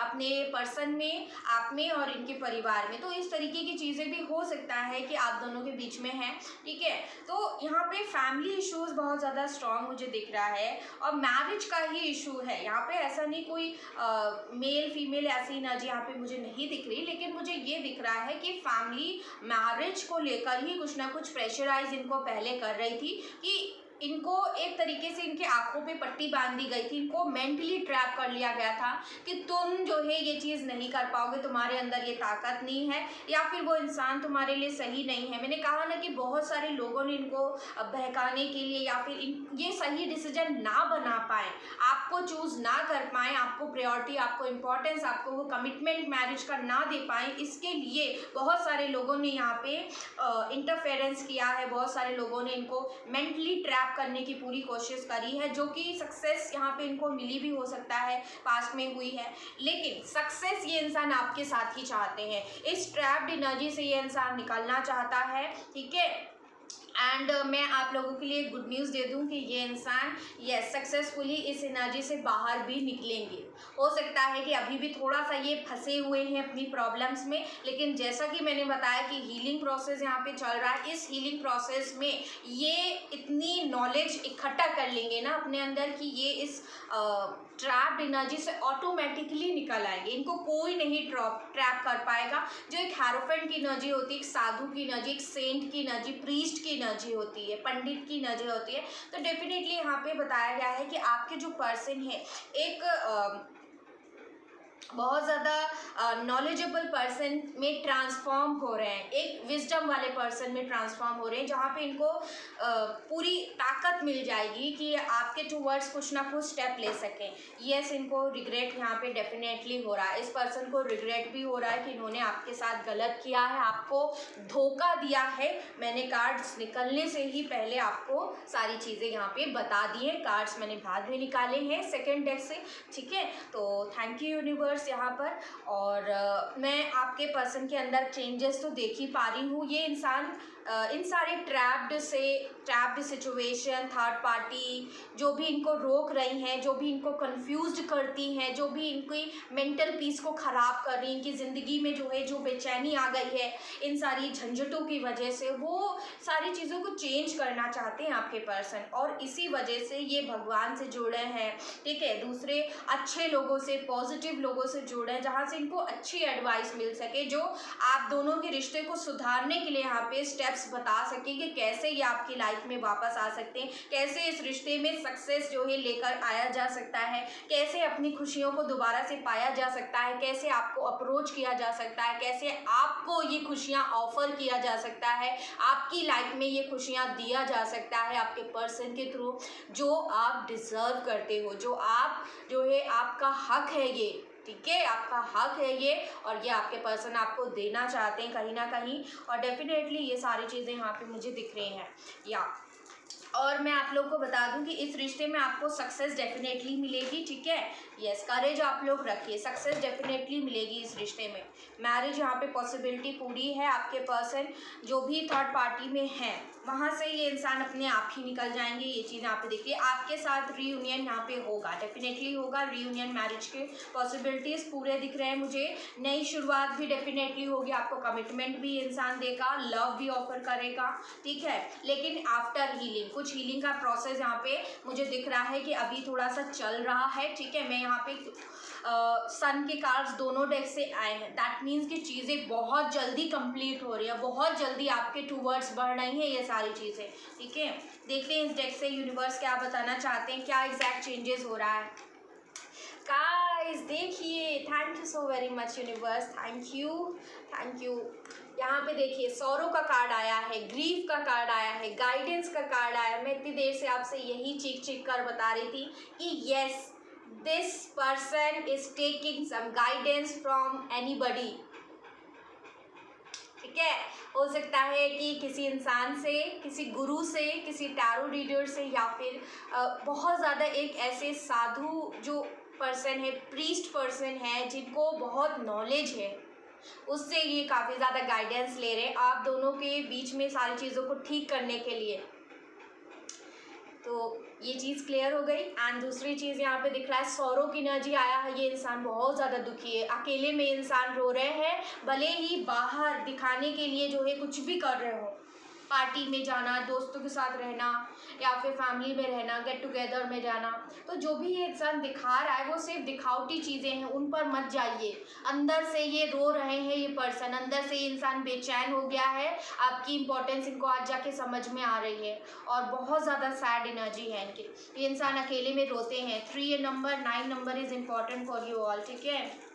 अपने पर्सन में, आप में और इनके परिवार में। तो इस तरीके की चीज़ें भी हो सकता है कि आप दोनों के बीच में हैं। ठीक है, तो यहाँ पे फैमिली इश्यूज बहुत ज़्यादा स्ट्रांग मुझे दिख रहा है और मैरिज का ही इशू है यहाँ पे। ऐसा नहीं कोई मेल फीमेल ऐसी एनर्जी यहाँ पे मुझे नहीं दिख रही, लेकिन मुझे ये दिख रहा है कि फैमिली मैरिज को लेकर ही कुछ ना कुछ प्रेशराइज इनको पहले कर रही थी कि इनको एक तरीके से इनके आंखों पे पट्टी बांध दी गई थी, इनको मेंटली ट्रैप कर लिया गया था कि तुम जो है ये चीज़ नहीं कर पाओगे, तुम्हारे अंदर ये ताकत नहीं है या फिर वो इंसान तुम्हारे लिए सही नहीं है। मैंने कहा ना कि बहुत सारे लोगों ने इनको बहकाने के लिए या फिर ये सही डिसीजन ना बना पाए, आपको चूज़ ना कर पाएँ, आपको प्रायोरिटी, आपको इम्पोर्टेंस, आपको वो कमिटमेंट मैरिज का ना दे पाएँ, इसके लिए बहुत सारे लोगों ने यहाँ पे इंटरफेरेंस किया है। बहुत सारे लोगों ने इनको मेंटली ट्रैप करने की पूरी कोशिश करी है, जो कि सक्सेस यहाँ पे इनको मिली भी हो सकता है, पास्ट में हुई है, लेकिन सक्सेस ये इंसान आपके साथ ही चाहते हैं। इस ट्रैप्ड एनर्जी से ये इंसान निकलना चाहता है, ठीक है। एंड मैं आप लोगों के लिए गुड न्यूज़ दे दूं कि ये इंसान यस सक्सेसफुली इस एनर्जी से बाहर भी निकलेंगे। हो सकता है कि अभी भी थोड़ा सा ये फंसे हुए हैं अपनी प्रॉब्लम्स में, लेकिन जैसा कि मैंने बताया कि हीलिंग प्रोसेस यहाँ पे चल रहा है, इस हीलिंग प्रोसेस में ये इतनी नॉलेज इकट्ठा कर लेंगे ना अपने अंदर कि ये इस ट्रैप्ड एनर्जी से ऑटोमेटिकली निकल आएंगे। इनको कोई नहीं ट्रैप कर पाएगा। जो एक हेरोफेंट की एनर्जी होती है, एक साधु की एनर्जी, एक सेंट की एनर्जी, प्रीस्ट की एनर्जी होती है, पंडित की एनर्जी होती है, तो डेफिनेटली यहाँ पे बताया गया है कि आपके जो पर्सन है एक बहुत ज़्यादा नॉलेजेबल पर्सन में ट्रांसफॉर्म हो रहे हैं, एक विजडम वाले पर्सन में ट्रांसफॉर्म हो रहे हैं, जहाँ पे इनको पूरी ताकत मिल जाएगी कि आपके टूवर्ड्स कुछ ना कुछ स्टेप ले सकें। यस, इनको रिग्रेट यहाँ पे डेफिनेटली हो रहा है। इस पर्सन को रिग्रेट भी हो रहा है कि इन्होंने आपके साथ गलत किया है, आपको धोखा दिया है। मैंने कार्ड्स निकलने से ही पहले आपको सारी चीज़ें यहाँ पे बता दी हैं। कार्ड्स मैंने बाद में निकाले हैं सेकेंड डेक से, ठीक है। तो थैंक यू यूनिवर्स यहाँ पर। और मैं आपके पर्सन के अंदर चेंजेस तो देख ही पा रही हूँ। ये इंसान इन सारे ट्रैप्ड सिचुएशन, थर्ड पार्टी जो भी इनको रोक रही हैं, जो भी इनको कंफ्यूज्ड करती हैं, जो भी इनकी मेंटल पीस को ख़राब कर रही हैं, इनकी ज़िंदगी में जो है जो बेचैनी आ गई है इन सारी झंझटों की वजह से, वो सारी चीज़ों को चेंज करना चाहते हैं आपके पर्सन। और इसी वजह से ये भगवान से जुड़े हैं, ठीक है, दूसरे अच्छे लोगों से, पॉजिटिव लोगों से जुड़े हैं, जहाँ से इनको अच्छी एडवाइस मिल सके, जो आप दोनों के रिश्ते को सुधारने के लिए यहाँ पे स्टेप्स बता सके कि कैसे ये आपकी लाइफ में वापस आ सकते हैं, कैसे इस रिश्ते में सक्सेस जो है लेकर आया जा सकता है, कैसे अपनी खुशियों को दोबारा से पाया जा सकता है, कैसे आपको अप्रोच किया जा सकता है, कैसे आपको ये खुशियाँ ऑफर किया जा सकता है, आपकी लाइफ में ये खुशियाँ दिया जा सकता है आपके पर्सन के थ्रू, जो आप डिज़र्व करते हो, जो है आपका हक है ये, ठीक है, आपका हक है ये, और ये आपके पर्सन आपको देना चाहते हैं कहीं ना कहीं। और डेफिनेटली ये सारी चीज़ें यहाँ पे मुझे दिख रही हैं या। और मैं आप लोग को बता दूं कि इस रिश्ते में आपको सक्सेस डेफिनेटली मिलेगी, ठीक है। यस, करेज आप लोग रखिए, सक्सेस डेफिनेटली मिलेगी इस रिश्ते में। मैरिज यहाँ पे पॉसिबिलिटी पूरी है। आपके पर्सन जो भी थर्ड पार्टी में हैं वहाँ से ये इंसान अपने आप ही निकल जाएंगे, ये चीज़ यहाँ पे देखिए। आपके साथ रीयूनियन यहाँ पे होगा, डेफिनेटली होगा रीयूनियन, मैरिज के पॉसिबिलिटीज़ पूरे दिख रहे हैं मुझे। नई शुरुआत भी डेफिनेटली होगी, आपको कमिटमेंट भी इंसान देगा, लव भी ऑफर करेगा, ठीक है। लेकिन आफ्टर हीलिंग, कुछ हीलिंग का प्रोसेस यहाँ पे मुझे दिख रहा है कि अभी थोड़ा सा चल रहा है, ठीक है। मैं यहाँ पे सन के कार्ड्स दोनों डेक से आए हैं, दैट मीन्स कि चीज़ें बहुत जल्दी कंप्लीट हो रही है, बहुत जल्दी आपके टूवर्ड्स बढ़ रही हैं ये सारी चीज़ें, ठीक है। देखते हैं इस डेक से यूनिवर्स क्या बताना चाहते हैं, क्या एग्जैक्ट चेंजेस हो रहा है। गाइस देखिए, thank you so very much universe, thank you. यहाँ पे देखिए सौरों का कार्ड आया है, ग्रीफ का कार्ड आया है, गाइडेंस का कार्ड आया है। मैं इतनी देर से आपसे यही चीख कर बता रही थी कि yes, this person is taking some guidance from anybody, ठीक है। हो सकता है कि किसी इंसान से, किसी गुरु से, किसी टैरो रीडर से, या फिर बहुत ज़्यादा एक ऐसे साधु जो पर्सन है, प्रीस्ट पर्सन है, जिनको बहुत नॉलेज है, उससे ये काफ़ी ज़्यादा गाइडेंस ले रहे हैं आप दोनों के बीच में सारी चीज़ों को ठीक करने के लिए। तो ये चीज़ क्लियर हो गई। एंड दूसरी चीज़ यहाँ पे दिख रहा है, सौरों की एनर्जी आया है। ये इंसान बहुत ज़्यादा दुखी है, अकेले में इंसान रो रहे हैं, भले ही बाहर दिखाने के लिए जो है कुछ भी कर रहे हो, पार्टी में जाना, दोस्तों के साथ रहना या फिर फैमिली में रहना, गेट टुगेदर में जाना। तो जो भी ये इंसान दिखा रहा है वो सिर्फ दिखावटी चीज़ें हैं, उन पर मत जाइए। अंदर से ये रो रहे हैं ये पर्सन, अंदर से ये इंसान बेचैन हो गया है, आपकी इंपॉर्टेंस इनको आज जाके समझ में आ रही है और बहुत ज़्यादा सैड एनर्जी है इनकी। ये इंसान अकेले में रोते हैं। 3 number 9 number is important for you all, ठीक है।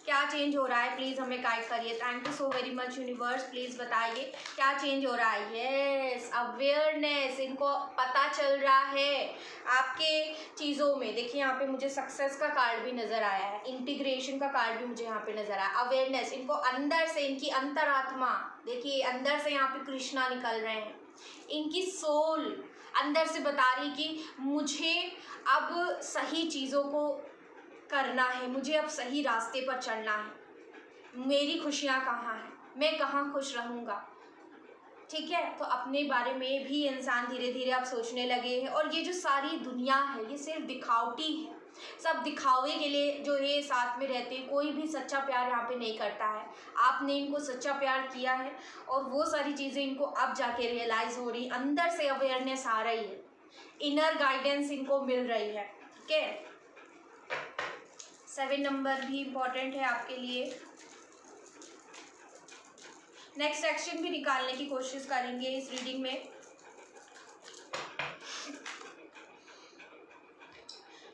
क्या चेंज हो रहा है प्लीज़ हमें गाइड करिए। Thank you so very much universe, please बताइए क्या चेंज हो रहा है। यस, अवेयरनेस, इनको पता चल रहा है आपके चीज़ों में। देखिए यहाँ पे मुझे सक्सेस का कार्ड भी नज़र आया है, इंटीग्रेशन का कार्ड भी मुझे यहाँ पे नज़र आया। अवेयरनेस, इनको अंदर से, इनकी अंतरात्मा, देखिए अंदर से यहाँ पे कृष्णा निकल रहे हैं। इनकी सोल अंदर से बता रही कि मुझे अब सही चीज़ों को करना है, मुझे अब सही रास्ते पर चलना है, मेरी खुशियाँ कहाँ हैं, मैं कहाँ खुश रहूँगा, ठीक है। तो अपने बारे में भी इंसान धीरे धीरे अब सोचने लगे हैं। और ये जो सारी दुनिया है ये सिर्फ दिखावटी है, सब दिखावे के लिए जो ये साथ में रहते हैं। कोई भी सच्चा प्यार यहाँ पे नहीं करता है। आपने इनको सच्चा प्यार किया है और वो सारी चीज़ें इनको अब जाके रियलाइज़ हो रही, अंदर से अवेयरनेस आ रही है, इनर गाइडेंस इनको मिल रही है, ठीक है। 7 नंबर भी इम्पॉर्टेंट है आपके लिए। नेक्स्ट एक्शन भी निकालने की कोशिश करेंगे इस रीडिंग में।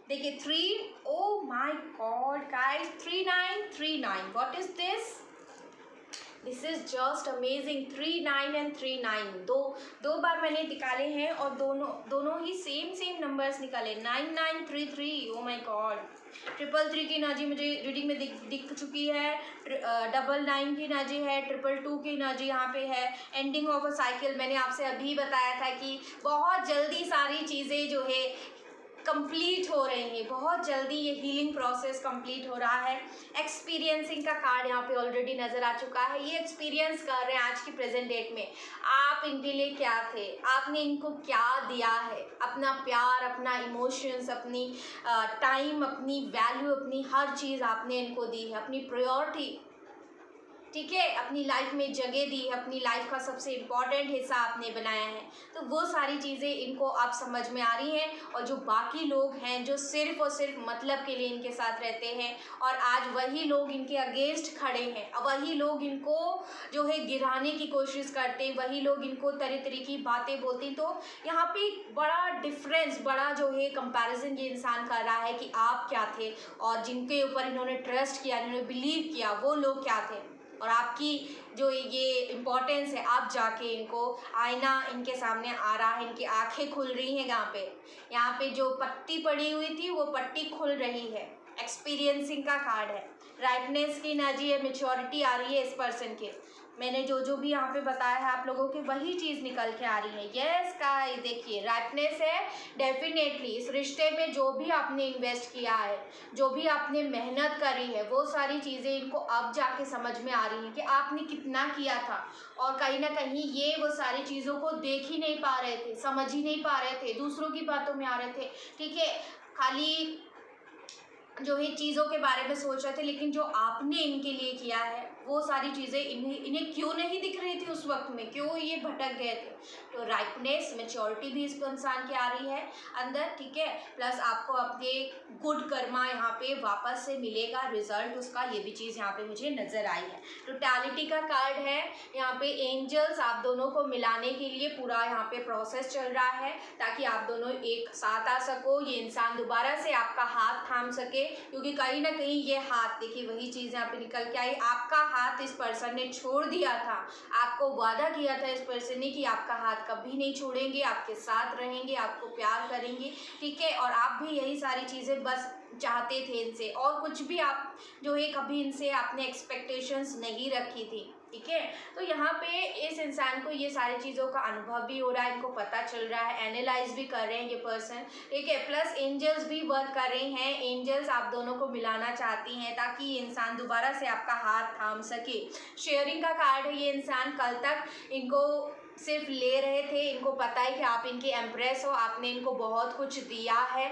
देखिए 3, oh my God guys, 3939, what is this? This is just amazing. 39 and 39 दो बार मैंने निकाले हैं और दोनों ही सेम नंबर्स निकाले। 9933, ओ माय गॉड। 333 की एनर्जी मुझे रीडिंग में दिख चुकी है। 99 की एनर्जी है, 222 की एनर्जी यहाँ पे है। एंडिंग ऑफ अ साइकिल, मैंने आपसे अभी बताया था कि बहुत जल्दी सारी चीज़ें जो है कंप्लीट हो रही हैं, बहुत जल्दी ये हीलिंग प्रोसेस कंप्लीट हो रहा है। एक्सपीरियंसिंग का कार्ड यहाँ पे ऑलरेडी नज़र आ चुका है। ये एक्सपीरियंस कर रहे हैं आज की प्रेजेंट डेट में आप इनके लिए क्या थे, आपने इनको क्या दिया है, अपना प्यार, अपना इमोशंस, अपनी टाइम, अपनी वैल्यू, अपनी हर चीज़ आपने इनको दी है, अपनी प्रायोरिटी, ठीक है, अपनी लाइफ में जगह दी है, अपनी लाइफ का सबसे इम्पॉर्टेंट हिस्सा आपने बनाया है। तो वो सारी चीज़ें इनको आप समझ में आ रही हैं। और जो बाकी लोग हैं जो सिर्फ और सिर्फ मतलब के लिए इनके साथ रहते हैं और आज वही लोग इनके अगेंस्ट खड़े हैं, वही लोग इनको जो है गिराने की कोशिश करते हैं, वही लोग इनको तरह तरह की बातें बोलते हैं। तो यहाँ पे बड़ा डिफरेंस, बड़ा जो है कंपैरिजन ये इंसान कर रहा है कि आप क्या थे और जिनके ऊपर इन्होंने ट्रस्ट किया, इन्होंने बिलीव किया, वो लोग क्या थे। और आपकी जो ये इम्पोर्टेंस है, आप जाके इनको, आईना इनके सामने आ रहा है, इनकी आंखें खुल रही हैं। यहाँ पे जो पट्टी पड़ी हुई थी वो पट्टी खुल रही है। एक्सपीरियंसिंग का कार्ड है, राइटनेस की एनर्जी है, मैच्योरिटी आ रही है इस पर्सन के। मैंने जो भी यहाँ पे बताया है आप लोगों की वही चीज़ निकल के आ रही है। यस गाइस, देखिए राइटनेस है। डेफिनेटली इस रिश्ते में जो भी आपने इन्वेस्ट किया है, जो भी आपने मेहनत करी है, वो सारी चीज़ें इनको अब जाके समझ में आ रही हैं कि आपने कितना किया था। और कहीं ना कहीं ये वो सारी चीज़ों को देख ही नहीं पा रहे थे, समझ ही नहीं पा रहे थे, दूसरों की बातों में आ रहे थे, ठीक है, खाली जो है चीज़ों के बारे में सोच रहे थे। लेकिन जो आपने इनके लिए किया है वो सारी चीज़ें इन्हें क्यों नहीं दिख रही थी उस वक्त में, क्यों ये भटक गए थे। तो राइटनेस, मैच्योरिटी भी इस इंसान की आ रही है अंदर, ठीक है। प्लस आपको अपने गुड कर्मा यहाँ पे वापस से मिलेगा, रिजल्ट उसका, ये भी चीज़ यहाँ पे मुझे नज़र आई है। टोटलिटी का कार्ड है यहाँ पे। एंजल्स आप दोनों को मिलाने के लिए पूरा यहाँ पे प्रोसेस चल रहा है ताकि आप दोनों एक साथ आ सको, ये इंसान दोबारा से आपका हाथ थाम सके। क्योंकि कहीं ना कहीं ये हाथ, देखिए वही चीज़ यहाँ पे निकल के आई, आपका हाथ इस पर्सन ने छोड़ दिया था। आपको वादा किया था इस पर्सन ने कि आपका हाथ कभी नहीं छोड़ेंगे, आपके साथ रहेंगे, आपको प्यार करेंगे, ठीक है। और आप भी यही सारी चीज़ें बस चाहते थे इनसे, और कुछ भी आप जो है कभी इनसे आपने एक्सपेक्टेशंस नहीं रखी थी, ठीक है। तो यहाँ पे इस इंसान को ये सारी चीज़ों का अनुभव भी हो रहा है, इनको पता चल रहा है, एनालाइज भी कर रहे हैं ये पर्सन, ठीक है। प्लस एंजल्स भी वर्क कर रहे हैं। एंजल्स आप दोनों को मिलाना चाहती हैं ताकि ये इंसान दोबारा से आपका हाथ थाम सके। शेयरिंग का कार्ड है। ये इंसान कल तक इनको सिर्फ ले रहे थे। इनको पता है कि आप इनके एम्प्रेस हो, आपने इनको बहुत कुछ दिया है,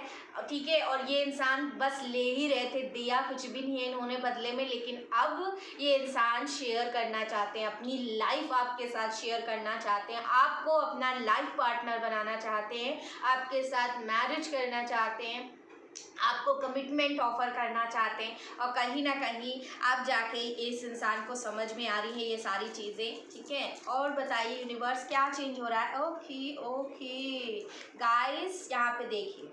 ठीक है, और ये इंसान बस ले ही रहे थे, दिया कुछ भी नहीं है इन्होंने बदले में। लेकिन अब ये इंसान शेयर करना चाहते हैं, अपनी लाइफ आपके साथ शेयर करना चाहते हैं, आपको अपना लाइफ पार्टनर बनाना चाहते हैं, आपके साथ मैरिज करना चाहते हैं, आपको कमिटमेंट ऑफर करना चाहते हैं। और कहीं ना कहीं आप जाके इस इंसान को समझ में आ रही है ये सारी चीज़ें, ठीक है। और बताइए यूनिवर्स क्या चेंज हो रहा है। ओके ओके गाइस, यहाँ पे देखिए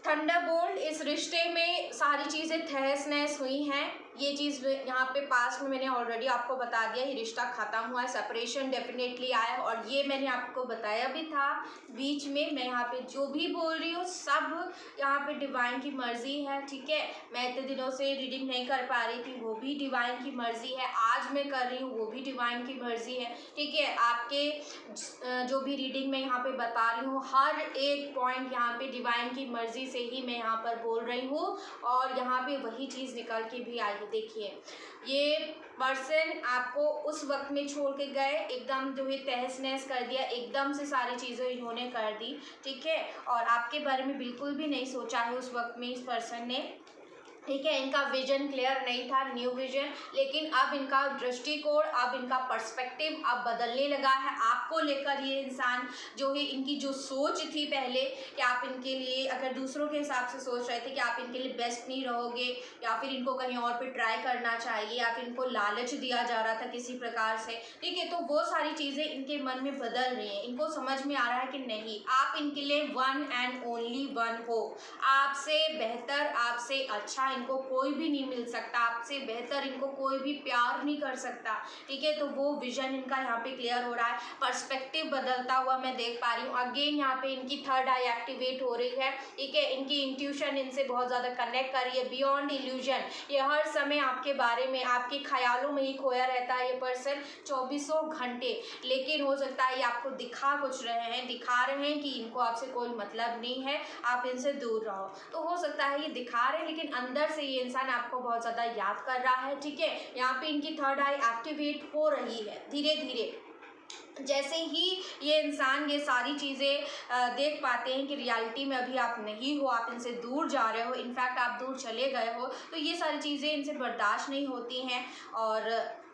थंडरबोल्ट, इस रिश्ते में सारी चीज़ें तहस नहस हुई हैं। ये चीज़ यहाँ पे पास में मैंने ऑलरेडी आपको बता दिया, ये रिश्ता ख़त्म हुआ है, सेपरेशन डेफिनेटली आया। और ये मैंने आपको बताया भी था बीच में। मैं यहाँ पे जो भी बोल रही हूँ सब यहाँ पे डिवाइन की मर्ज़ी है, ठीक है। मैं इतने दिनों से रीडिंग नहीं कर पा रही थी, वो भी डिवाइन की मर्ज़ी है। आज मैं कर रही हूँ, वो भी डिवाइन की मर्ज़ी है, ठीक है। आपके जो भी रीडिंग मैं यहाँ पे बता रही हूँ, हर एक पॉइंट यहाँ पे डिवाइन की मर्ज़ी से ही मैं यहाँ पर बोल रही हूँ, और यहाँ पे वही चीज़ निकल के भी आई। देखिए ये पर्सन आपको उस वक्त में छोड़ के गए, एकदम जो है तहस नहस कर दिया, एकदम से सारी चीज़ें इन्होंने कर दी, ठीक है। और आपके बारे में बिल्कुल भी नहीं सोचा है उस वक्त में इस पर्सन ने, ठीक है। इनका विजन क्लियर नहीं था, न्यू विजन, लेकिन अब इनका दृष्टिकोण, अब इनका पर्सपेक्टिव अब बदलने लगा है आपको लेकर। ये इंसान जो है, इनकी जो सोच थी पहले कि आप इनके लिए अगर दूसरों के हिसाब से सोच रहे थे कि आप इनके लिए बेस्ट नहीं रहोगे, या फिर इनको कहीं और पे ट्राई करना चाहिए, या फिर इनको लालच दिया जा रहा था किसी प्रकार से, ठीक है। तो वो सारी चीज़ें इनके मन में बदल रही हैं। इनको समझ में आ रहा है कि नहीं, आप इनके लिए वन एंड ओनली वन हो, आपसे बेहतर, आपसे अच्छा इनको कोई भी नहीं मिल सकता, आपसे बेहतर इनको कोई भी प्यार नहीं कर सकता, ठीक है। तो वो विजन इनका यहाँ पे क्लियर हो रहा है, पर्सपेक्टिव बदलता हुआ मैं देख पा रही हूँ। अगेन यहाँ पे इनकी थर्ड आई एक्टिवेट हो रही है, ठीक है। इनकी इंट्यूशन इनसे बहुत ज़्यादा कनेक्ट कर रही है, बियॉन्ड इल्यूजन। ये हर समय आपके बारे में, आपके ख्यालों में ही खोया रहता है ये पर्सन 24 घंटे। लेकिन हो सकता है ये आपको दिखा कुछ रहे हैं, दिखा रहे हैं कि इनको आपसे कोई मतलब नहीं है, आप इनसे दूर रहो। तो हो सकता है ये दिखा रहे हैं, लेकिन अंदर से ये इंसान आपको बहुत ज़्यादा याद कर रहा है, ठीक है। यहाँ पे इनकी थर्ड आई एक्टिवेट हो रही है धीरे धीरे। जैसे ही ये इंसान ये सारी चीज़ें देख पाते हैं कि रियलिटी में अभी आप नहीं हो, आप इनसे दूर जा रहे हो, इनफैक्ट आप दूर चले गए हो, तो ये सारी चीज़ें इनसे बर्दाश्त नहीं होती हैं, और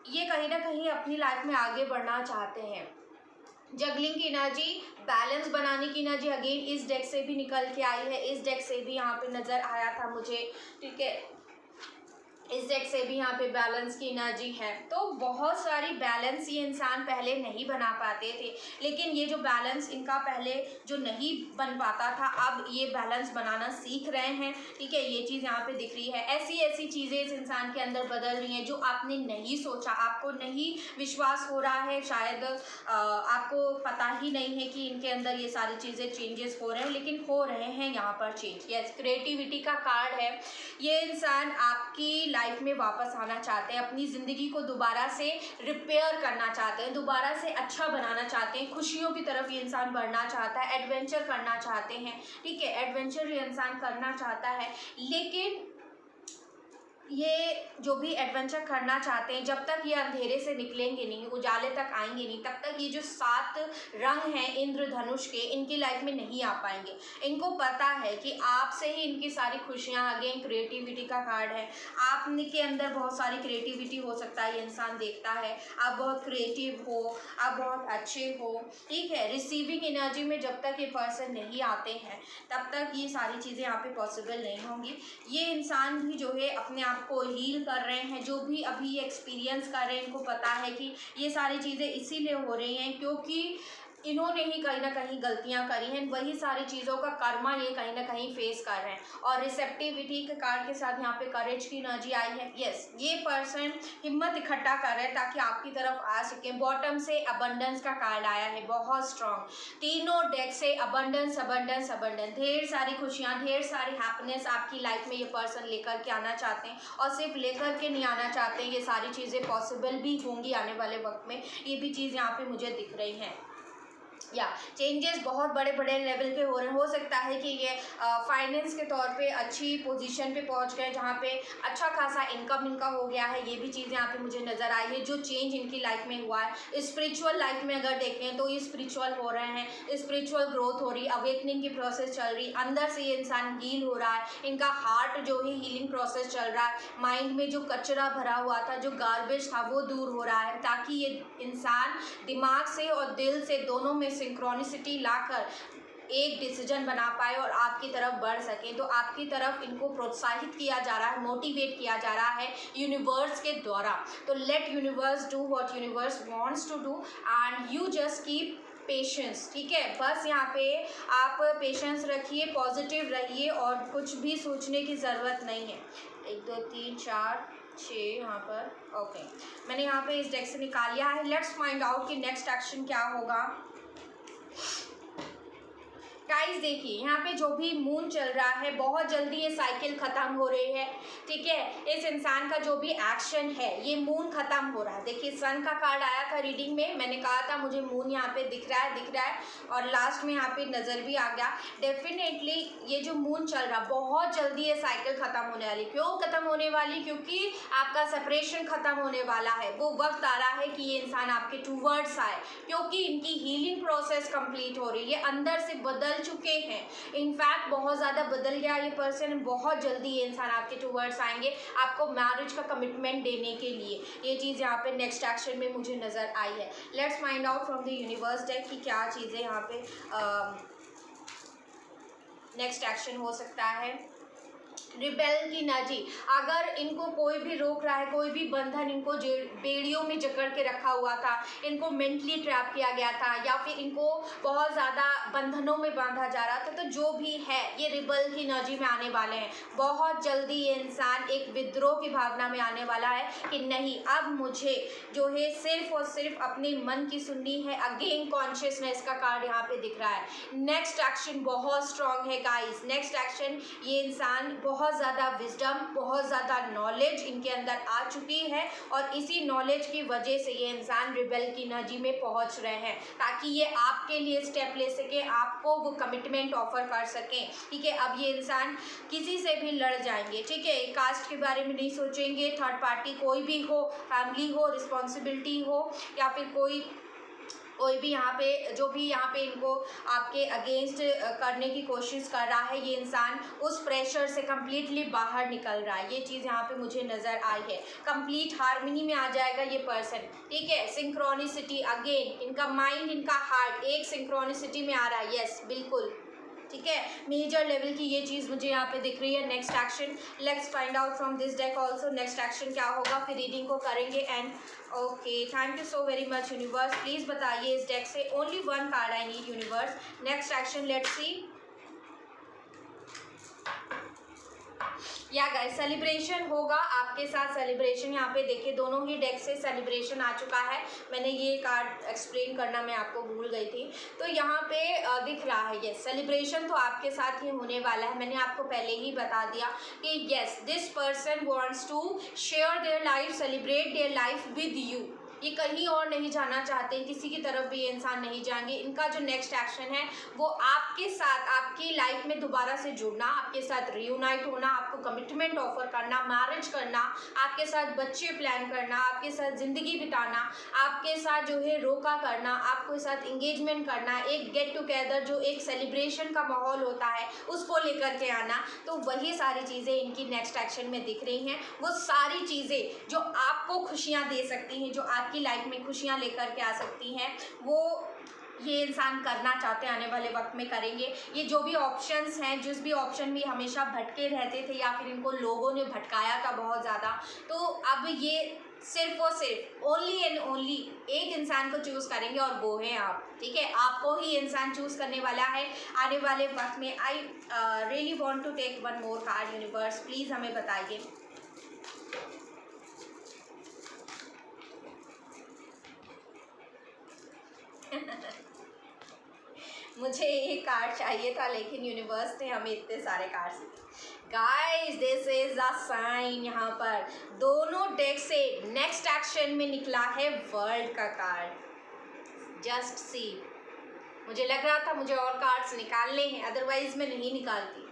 ये कहीं ना कहीं अपनी लाइफ में आगे बढ़ना चाहते हैं। जगलिंग की एनर्जी, बैलेंस बनाने की एनर्जी अगेन इस डेक से भी निकल के आई है, इस डेक से भी यहाँ पे नज़र आया था मुझे, ठीक है। इस डेक से भी यहाँ पे बैलेंस की एनर्जी है। तो बहुत सारी बैलेंस ये इंसान पहले नहीं बना पाते थे, लेकिन ये जो बैलेंस इनका पहले जो नहीं बन पाता था, अब ये बैलेंस बनाना सीख रहे हैं, ठीक है। ये चीज़ यहाँ पे दिख रही है। ऐसी ऐसी चीज़ें इस इंसान के अंदर बदल रही हैं जो आपने नहीं सोचा, आपको नहीं विश्वास हो रहा है, शायद आपको पता ही नहीं है कि इनके अंदर ये सारी चीज़ें चेंजेस हो रहे हैं, लेकिन हो रहे हैं यहाँ पर चेंज। यस, क्रिएटिविटी का कार्ड है। ये इंसान आपकी लाइफ में वापस आना चाहते हैं, अपनी ज़िंदगी को दोबारा से रिपेयर करना चाहते हैं, दोबारा से अच्छा बनाना चाहते हैं, खुशियों की तरफ ये इंसान बढ़ना चाहता है, एडवेंचर करना चाहते हैं, ठीक है। एडवेंचर ये इंसान करना चाहता है, लेकिन ये जो भी एडवेंचर करना चाहते हैं, जब तक ये अंधेरे से निकलेंगे नहीं, उजाले तक आएंगे नहीं, तब तक ये जो 7 रंग हैं इंद्रधनुष के, इनकी लाइफ में नहीं आ पाएंगे। इनको पता है कि आपसे ही इनकी सारी खुशियाँ, अगेन क्रिएटिविटी का कार्ड है, आपके अंदर बहुत सारी क्रिएटिविटी हो सकता है, ये इंसान देखता है, आप बहुत क्रिएटिव हो, आप बहुत अच्छे हो, ठीक है। रिसीविंग एनर्जी में जब तक ये पर्सन नहीं आते हैं, तब तक ये सारी चीज़ें यहाँ पे पॉसिबल नहीं होंगी। ये इंसान भी जो है अपने आप को हील कर रहे हैं, जो भी अभी एक्सपीरियंस कर रहे हैं, इनको पता है कि ये सारी चीज़ें इसीलिए हो रही हैं क्योंकि इन्होंने ही कहीं ना कहीं गलतियां करी हैं, वही सारी चीज़ों का कर्मा ये कहीं ना कहीं फेस कर रहे हैं। और रिसेप्टिविटी के कार्ड के साथ यहाँ पे करेज की एनर्जी आई है। यस, ये पर्सन हिम्मत इकट्ठा कर रहे हैं ताकि आपकी तरफ आ सके। बॉटम से अबंडेंस का कार्ड आया है, बहुत स्ट्रॉन्ग। तीनों डेक से अबंडेंस अबंडेंस अबंडेंस, ढेर सारी खुशियाँ, ढेर सारी हैप्पीनेस आपकी लाइफ में ये पर्सन लेकर के आना चाहते हैं, और सिर्फ लेकर के नहीं आना चाहते हैं, ये सारी चीज़ें पॉसिबल भी होंगी आने वाले वक्त में। ये भी चीज़ यहाँ पे मुझे दिख रही है। या चेंजेस बहुत बड़े बड़े लेवल के हो रहे हैं। हो सकता है कि ये फाइनेंस के तौर पे अच्छी पोजीशन पे पहुंच गए, जहाँ पे अच्छा खासा इनकम इनका हो गया है। ये भी चीज़ यहाँ पे मुझे नज़र आई है। जो चेंज इनकी लाइफ में हुआ है, स्पिरिचुअल लाइफ में अगर देखें तो ये स्पिरिचुअल हो रहे हैं, स्पिरिचुअल ग्रोथ हो रही, अवेकनिंग की प्रोसेस चल रही, अंदर से ये इंसान हील हो रहा है, इनका हार्ट जो है हीलिंग प्रोसेस चल रहा है, माइंड में जो कचरा भरा हुआ था, जो गार्बेज था, वो दूर हो रहा है, ताकि ये इंसान दिमाग से और दिल से दोनों में सिंक्रोनिसिटी लाकर एक डिसीजन बना पाए और आपकी तरफ बढ़ सके। तो आपकी तरफ इनको प्रोत्साहित किया जा रहा है, मोटिवेट किया जा रहा है यूनिवर्स के द्वारा। तो let universe do what universe wants to do and you just keep patience. ठीक है, बस यहाँ पे आप पेशेंस रखिए, पॉजिटिव रहिए और कुछ भी सोचने की ज़रूरत नहीं है। 1 2 3 4 6 यहाँ पर ओके, मैंने यहाँ पे इस डेक से निकाल लिया है। लेट्स फाइंड आउट कि नेक्स्ट एक्शन क्या होगा। गाइस देखिए, यहाँ पे जो भी मून चल रहा है, बहुत जल्दी ये साइकिल ख़त्म हो रही है। ठीक है, इस इंसान का जो भी एक्शन है, ये मून ख़त्म हो रहा है। देखिए सन का कार्ड आया था रीडिंग में, मैंने कहा था मुझे मून यहाँ पे दिख रहा है और लास्ट में यहाँ पे नज़र भी आ गया। डेफिनेटली ये जो मून चल रहा, बहुत जल्दी ये साइकिल ख़त्म होने वाली। क्यों ख़त्म होने वाली? क्योंकि आपका सेपरेशन ख़त्म होने वाला है। वो वक्त आ रहा है कि ये इंसान आपके टूवर्ड्स आए, क्योंकि इनकी हीलिंग प्रोसेस कंप्लीट हो रही है, अंदर से बदल चुके हैं। इनफैक्ट बहुत ज़्यादा बदल गया ये पर्सन। बहुत जल्दी ये इंसान आपके टूवर्ड्स आएंगे, आपको मैरिज का कमिटमेंट देने के लिए। ये चीज़ यहाँ पे नेक्स्ट एक्शन में मुझे नज़र आई है। Let's find out from the universe deck कि क्या चीज़ें यहाँ पे नेक्स्ट एक्शन हो सकता है। रिबेल की एनर्जी, अगर इनको कोई भी रोक रहा है, कोई भी बंधन इनको बेड़ियों में जकड़ के रखा हुआ था, इनको मेंटली ट्रैप किया गया था, या फिर इनको बहुत ज़्यादा बंधनों में बांधा जा रहा था, तो जो भी है ये रिबेल की एनर्जी में आने वाले हैं। बहुत जल्दी ये इंसान एक विद्रोह की भावना में आने वाला है कि नहीं, अब मुझे जो है सिर्फ और सिर्फ अपने मन की सुननी है। अगेन कॉन्शियसनेस का कार्ड यहाँ पे दिख रहा है। नेक्स्ट एक्शन बहुत स्ट्रांग है गाइस। नेक्स्ट एक्शन, ये इंसान बहुत ज़्यादा विजडम, बहुत ज़्यादा नॉलेज इनके अंदर आ चुकी है और इसी नॉलेज की वजह से ये इंसान रिबेल की एनर्जी में पहुंच रहे हैं, ताकि ये आपके लिए स्टेप ले सके, आपको वो कमिटमेंट ऑफर कर सकें। ठीक है, अब ये इंसान किसी से भी लड़ जाएंगे। ठीक है, कास्ट के बारे में नहीं सोचेंगे, थर्ड पार्टी कोई भी हो, फैमिली हो, रिस्पॉन्सिबिलिटी हो, या फिर कोई भी यहाँ पे जो भी यहाँ पे इनको आपके अगेंस्ट करने की कोशिश कर रहा है, ये इंसान उस प्रेशर से कम्प्लीटली बाहर निकल रहा है। ये चीज़ यहाँ पे मुझे नज़र आई है। कंप्लीट हार्मनी में आ जाएगा ये पर्सन। ठीक है, सिंक्रोनिसिटी, अगेन इनका माइंड, इनका हार्ट एक सिंक्रोनिसिटी में आ रहा है। यस, बिल्कुल ठीक है, मेजर लेवल की ये चीज़ मुझे यहाँ पे दिख रही है। Next action, let's find out from this deck also next action क्या होगा, फिर रीडिंग को करेंगे। And okay, thank you so very much universe. Please बताइए इस डेक से, only one card I need universe. Next action let's see. या guys, celebration होगा आपके साथ। सेलिब्रेशन यहाँ पे देखिए, दोनों ही डेक से सेलिब्रेशन आ चुका है। मैंने ये कार्ड एक्सप्लेन करना मैं आपको भूल गई थी। तो यहाँ पे दिख रहा है ये सेलिब्रेशन तो आपके साथ ही होने वाला है। मैंने आपको पहले ही बता दिया कि yes, this person wants to share their life, celebrate their life with you. ये कहीं और नहीं जाना चाहते, किसी की तरफ भी ये इंसान नहीं जाएंगे। इनका जो नेक्स्ट एक्शन है वो आपके साथ, आपकी लाइफ में दोबारा से जुड़ना, आपके साथ रियूनाइट होना, आपको कमिटमेंट ऑफर करना, मैरिज करना, आपके साथ बच्चे प्लान करना, आपके साथ ज़िंदगी बिताना, आपके साथ जो है रोका करना, आपके साथ इंगेजमेंट करना, एक गेट टुगेदर जो एक सेलिब्रेशन का माहौल होता है उसको लेकर के आना। तो वही सारी चीज़ें इनकी नेक्स्ट एक्शन में दिख रही हैं। वो सारी चीज़ें जो आपको खुशियाँ दे सकती हैं, जो आपकी लाइफ में खुशियाँ लेकर के आ सकती हैं, वो ये इंसान करना चाहते हैं, आने वाले वक्त में करेंगे। ये जो भी ऑप्शंस हैं, जिस भी ऑप्शन में हमेशा भटके रहते थे या फिर इनको लोगों ने भटकाया था बहुत ज़्यादा, तो अब ये सिर्फ और सिर्फ ओनली एंड ओनली एक इंसान को चूज़ करेंगे और वो है आप। ठीक है, आपको ही इंसान चूज़ करने वाला है आने वाले वक्त में। I really want to take one more card universe, please हमें बताइए। मुझे एक कार्ड चाहिए था, लेकिन यूनिवर्स ने हमें इतने सारे कार्ड्स दिए। Guys, this is a sign. यहाँ पर दोनों डेक से नेक्स्ट एक्शन में निकला है वर्ल्ड का कार्ड। जस्ट सी, मुझे लग रहा था मुझे और कार्ड्स निकालने हैं, अदरवाइज मैं नहीं निकालती।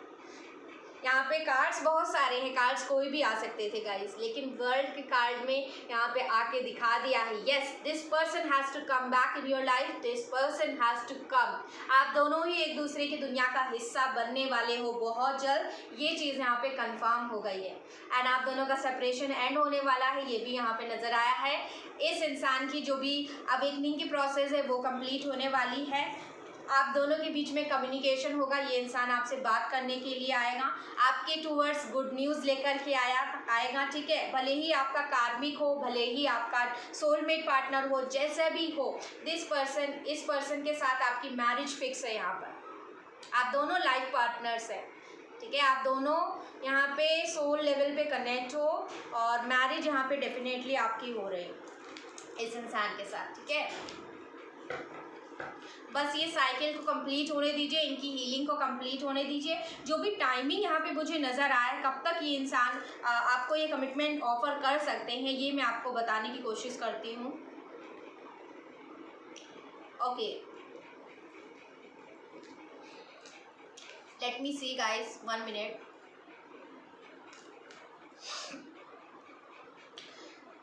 यहाँ पे कार्ड्स बहुत सारे हैं, कार्ड्स कोई भी आ सकते थे गाइस, लेकिन वर्ल्ड के कार्ड में यहाँ पे आके दिखा दिया है, yes this person has to come back in your life, this person has to come. आप दोनों ही एक दूसरे की दुनिया का हिस्सा बनने वाले हो बहुत जल्द, ये चीज़ यहाँ पे कंफर्म हो गई है। एंड आप दोनों का सेपरेशन एंड होने वाला है, ये भी यहाँ पे नज़र आया है। इस इंसान की जो भी अवेकनिंग की प्रोसेस है वो कंप्लीट होने वाली है। आप दोनों के बीच में कम्युनिकेशन होगा, ये इंसान आपसे बात करने के लिए आएगा, आपके टूवर्ड्स गुड न्यूज़ लेकर के आएगा, ठीक है। भले ही आपका कार्मिक हो, भले ही आपका सोलमेट पार्टनर हो, जैसा भी हो, इस पर्सन के साथ आपकी मैरिज फिक्स है। यहाँ पर आप दोनों लाइफ पार्टनर्स हैं, ठीक है। आप दोनों यहाँ पे सोल लेवल पे कनेक्ट हो और मैरिज यहाँ पे डेफिनेटली आपकी हो रही है इस इंसान के साथ, ठीक है। बस ये साइकिल को कंप्लीट होने दीजिए, इनकी हीलिंग को कंप्लीट होने दीजिए। जो भी टाइमिंग यहाँ पे मुझे नज़र आया है, कब तक ये इंसान आपको ये कमिटमेंट ऑफर कर सकते हैं, ये मैं आपको बताने की कोशिश करती हूँ। Okay, let me see guys, 1 minute.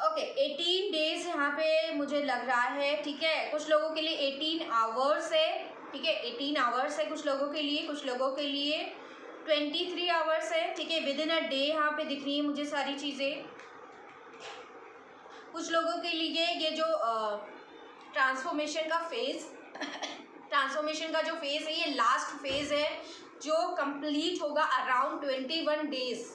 Okay, 18 days यहाँ पे मुझे लग रहा है, ठीक है। कुछ लोगों के लिए 18 आवर्स है, ठीक है, 18 आवर्स है कुछ लोगों के लिए, कुछ लोगों के लिए 23 आवर्स है, ठीक है। विद इन अ डे यहाँ पे दिख रही है मुझे सारी चीज़ें। कुछ लोगों के लिए ये जो ट्रांसफॉर्मेशन का फेज़ ट्रांसफॉर्मेशन का जो फेज़ है, ये लास्ट फेज़ है जो कंप्लीट होगा अराउंड 21 डेज,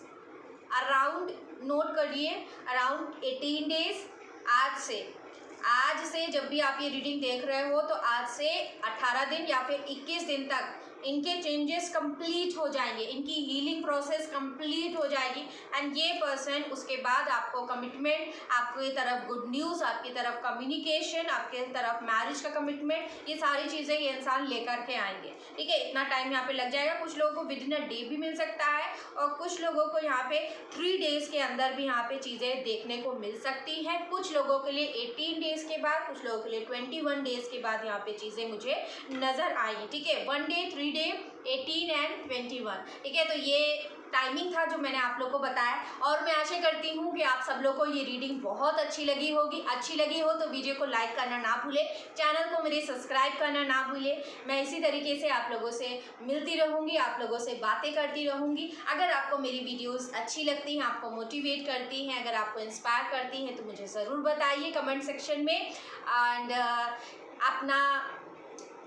अराउंड नोट करिए, अराउंड 18 डेज। आज से जब भी आप ये रीडिंग देख रहे हो तो आज से 18 दिन या फिर 21 दिन तक इनके चेंजेस कंप्लीट हो जाएंगे, इनकी हीलिंग प्रोसेस कंप्लीट हो जाएगी। एंड ये पर्सन उसके बाद आपको कमिटमेंट, आपकी तरफ गुड न्यूज़, आपकी तरफ कम्युनिकेशन, आपके तरफ मैरिज का कमिटमेंट, ये सारी चीज़ें ये इंसान लेकर के आएंगे, ठीक है। इतना टाइम यहाँ पे लग जाएगा। कुछ लोगों को विद इन अ डे भी मिल सकता है और कुछ लोगों को यहाँ पे 3 डेज़ के अंदर भी यहाँ पे चीज़ें देखने को मिल सकती हैं। कुछ लोगों के लिए 18 डेज़ के बाद, कुछ लोगों के लिए 21 डेज़ के बाद यहाँ पे चीज़ें मुझे नज़र आई, ठीक है। 1 डे, 3 डे, 18 एंड 21, ठीक है। तो ये टाइमिंग था जो मैंने आप लोग को बताया और मैं आशा करती हूँ कि आप सब लोग को ये रीडिंग बहुत अच्छी लगी होगी। अच्छी लगी हो तो वीडियो को लाइक करना ना भूले, चैनल को मेरे सब्सक्राइब करना ना भूले। मैं इसी तरीके से आप लोगों से मिलती रहूँगी, आप लोगों से बातें करती रहूँगी। अगर आपको मेरी वीडियोज़ अच्छी लगती हैं, आपको मोटिवेट करती हैं, अगर आपको इंस्पायर करती हैं तो मुझे ज़रूर बताइए कमेंट सेक्शन में। एंड अपना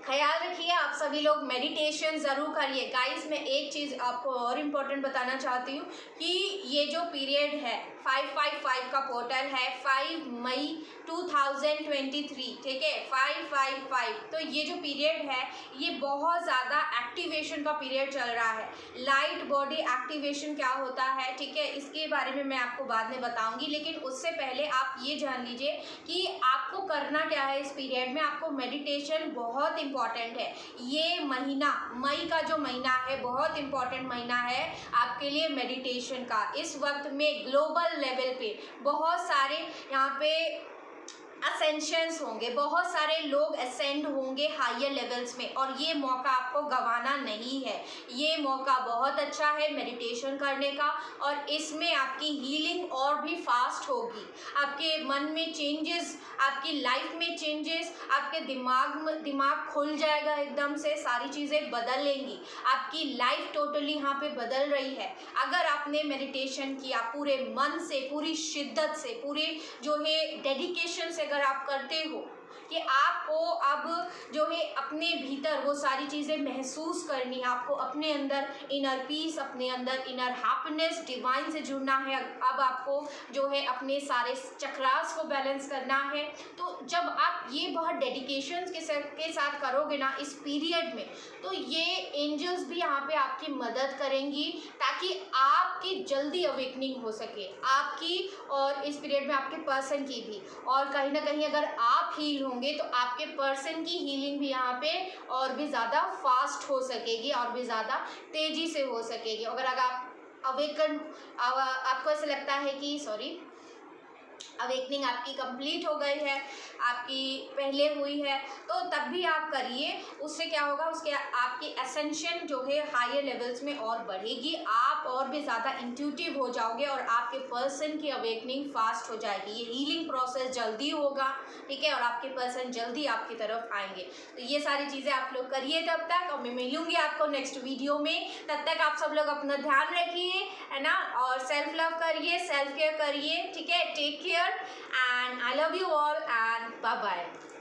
ख्याल रखिए, आप सभी लोग मेडिटेशन ज़रूर करिए। गाइस मैं एक चीज़ आपको और इम्पोर्टेंट बताना चाहती हूँ कि ये जो पीरियड है 555 का पोर्टल है, 5 मई 2023, ठीक है, 555। तो ये जो पीरियड है ये बहुत ज़्यादा एक्टिवेशन का पीरियड चल रहा है। लाइट बॉडी एक्टिवेशन क्या होता है, ठीक है, इसके बारे में मैं आपको बाद में बताऊंगी, लेकिन उससे पहले आप ये जान लीजिए कि आपको करना क्या है इस पीरियड में। आपको मेडिटेशन बहुत इम्पॉर्टेंट है। ये महीना, मई का जो महीना है, बहुत इम्पॉर्टेंट महीना है आपके लिए मेडिटेशन का। इस वक्त में ग्लोबल लेवल पे बहुत सारे यहाँ पे असेंशंस होंगे, बहुत सारे लोग असेंड होंगे हायर लेवल्स में और ये मौका आपको गंवाना नहीं है। ये मौका बहुत अच्छा है मेडिटेशन करने का और इसमें आपकी हीलिंग और भी फास्ट होगी। आपके मन में चेंजेस, आपकी लाइफ में चेंजेस, आपके दिमाग खुल जाएगा, एकदम से सारी चीज़ें बदल लेंगी। आपकी लाइफ टोटली यहाँ पे बदल रही है अगर आपने मेडिटेशन किया पूरे मन से, पूरी शिद्दत से, पूरे जो है डेडिकेशन से अगर आप करते हो कि आपको अब जो है अपने भीतर वो सारी चीज़ें महसूस करनी है, आपको अपने अंदर इनर पीस, अपने अंदर इनर हैप्पीनेस, डिवाइन से जुड़ना है। अब आपको जो है अपने सारे चक्रास को बैलेंस करना है। तो जब आप ये बहुत डेडिकेशन के साथ करोगे ना इस पीरियड में, तो ये एंजल्स भी यहाँ पे आपकी मदद करेंगी ताकि आपकी जल्दी अवेकनिंग हो सके आपकी, और इस पीरियड में आपके पर्सन की भी। और कहीं ना कहीं अगर आप हील होंगे तो आपके पर्सन की हीलिंग भी यहाँ पे और भी ज़्यादा फास्ट हो सकेगी, और भी ज़्यादा तेज़ी से हो सकेगी। अगर आप अवेकन, आपको ऐसा लगता है कि अवेकनिंग आपकी कंप्लीट हो गई है, आपकी पहले हुई है, तो तब भी आप करिए। उससे क्या होगा, उसके आपकी एसेंशन जो है हायर लेवल्स में और बढ़ेगी, आप और भी ज़्यादा इंट्यूटिव हो जाओगे और आपके पर्सन की अवेकनिंग फास्ट हो जाएगी। ये हीलिंग प्रोसेस जल्दी होगा, ठीक है, और आपके पर्सन जल्दी आपकी तरफ आएंगे। तो ये सारी चीज़ें आप लोग करिए तब तक, और मैं मिलूंगी आपको नेक्स्ट वीडियो में। तब तक आप सब लोग अपना ध्यान रखिए, है ना, और सेल्फ लव करिए, सेल्फ केयर करिए, ठीक है। Take care and I love you all and bye bye.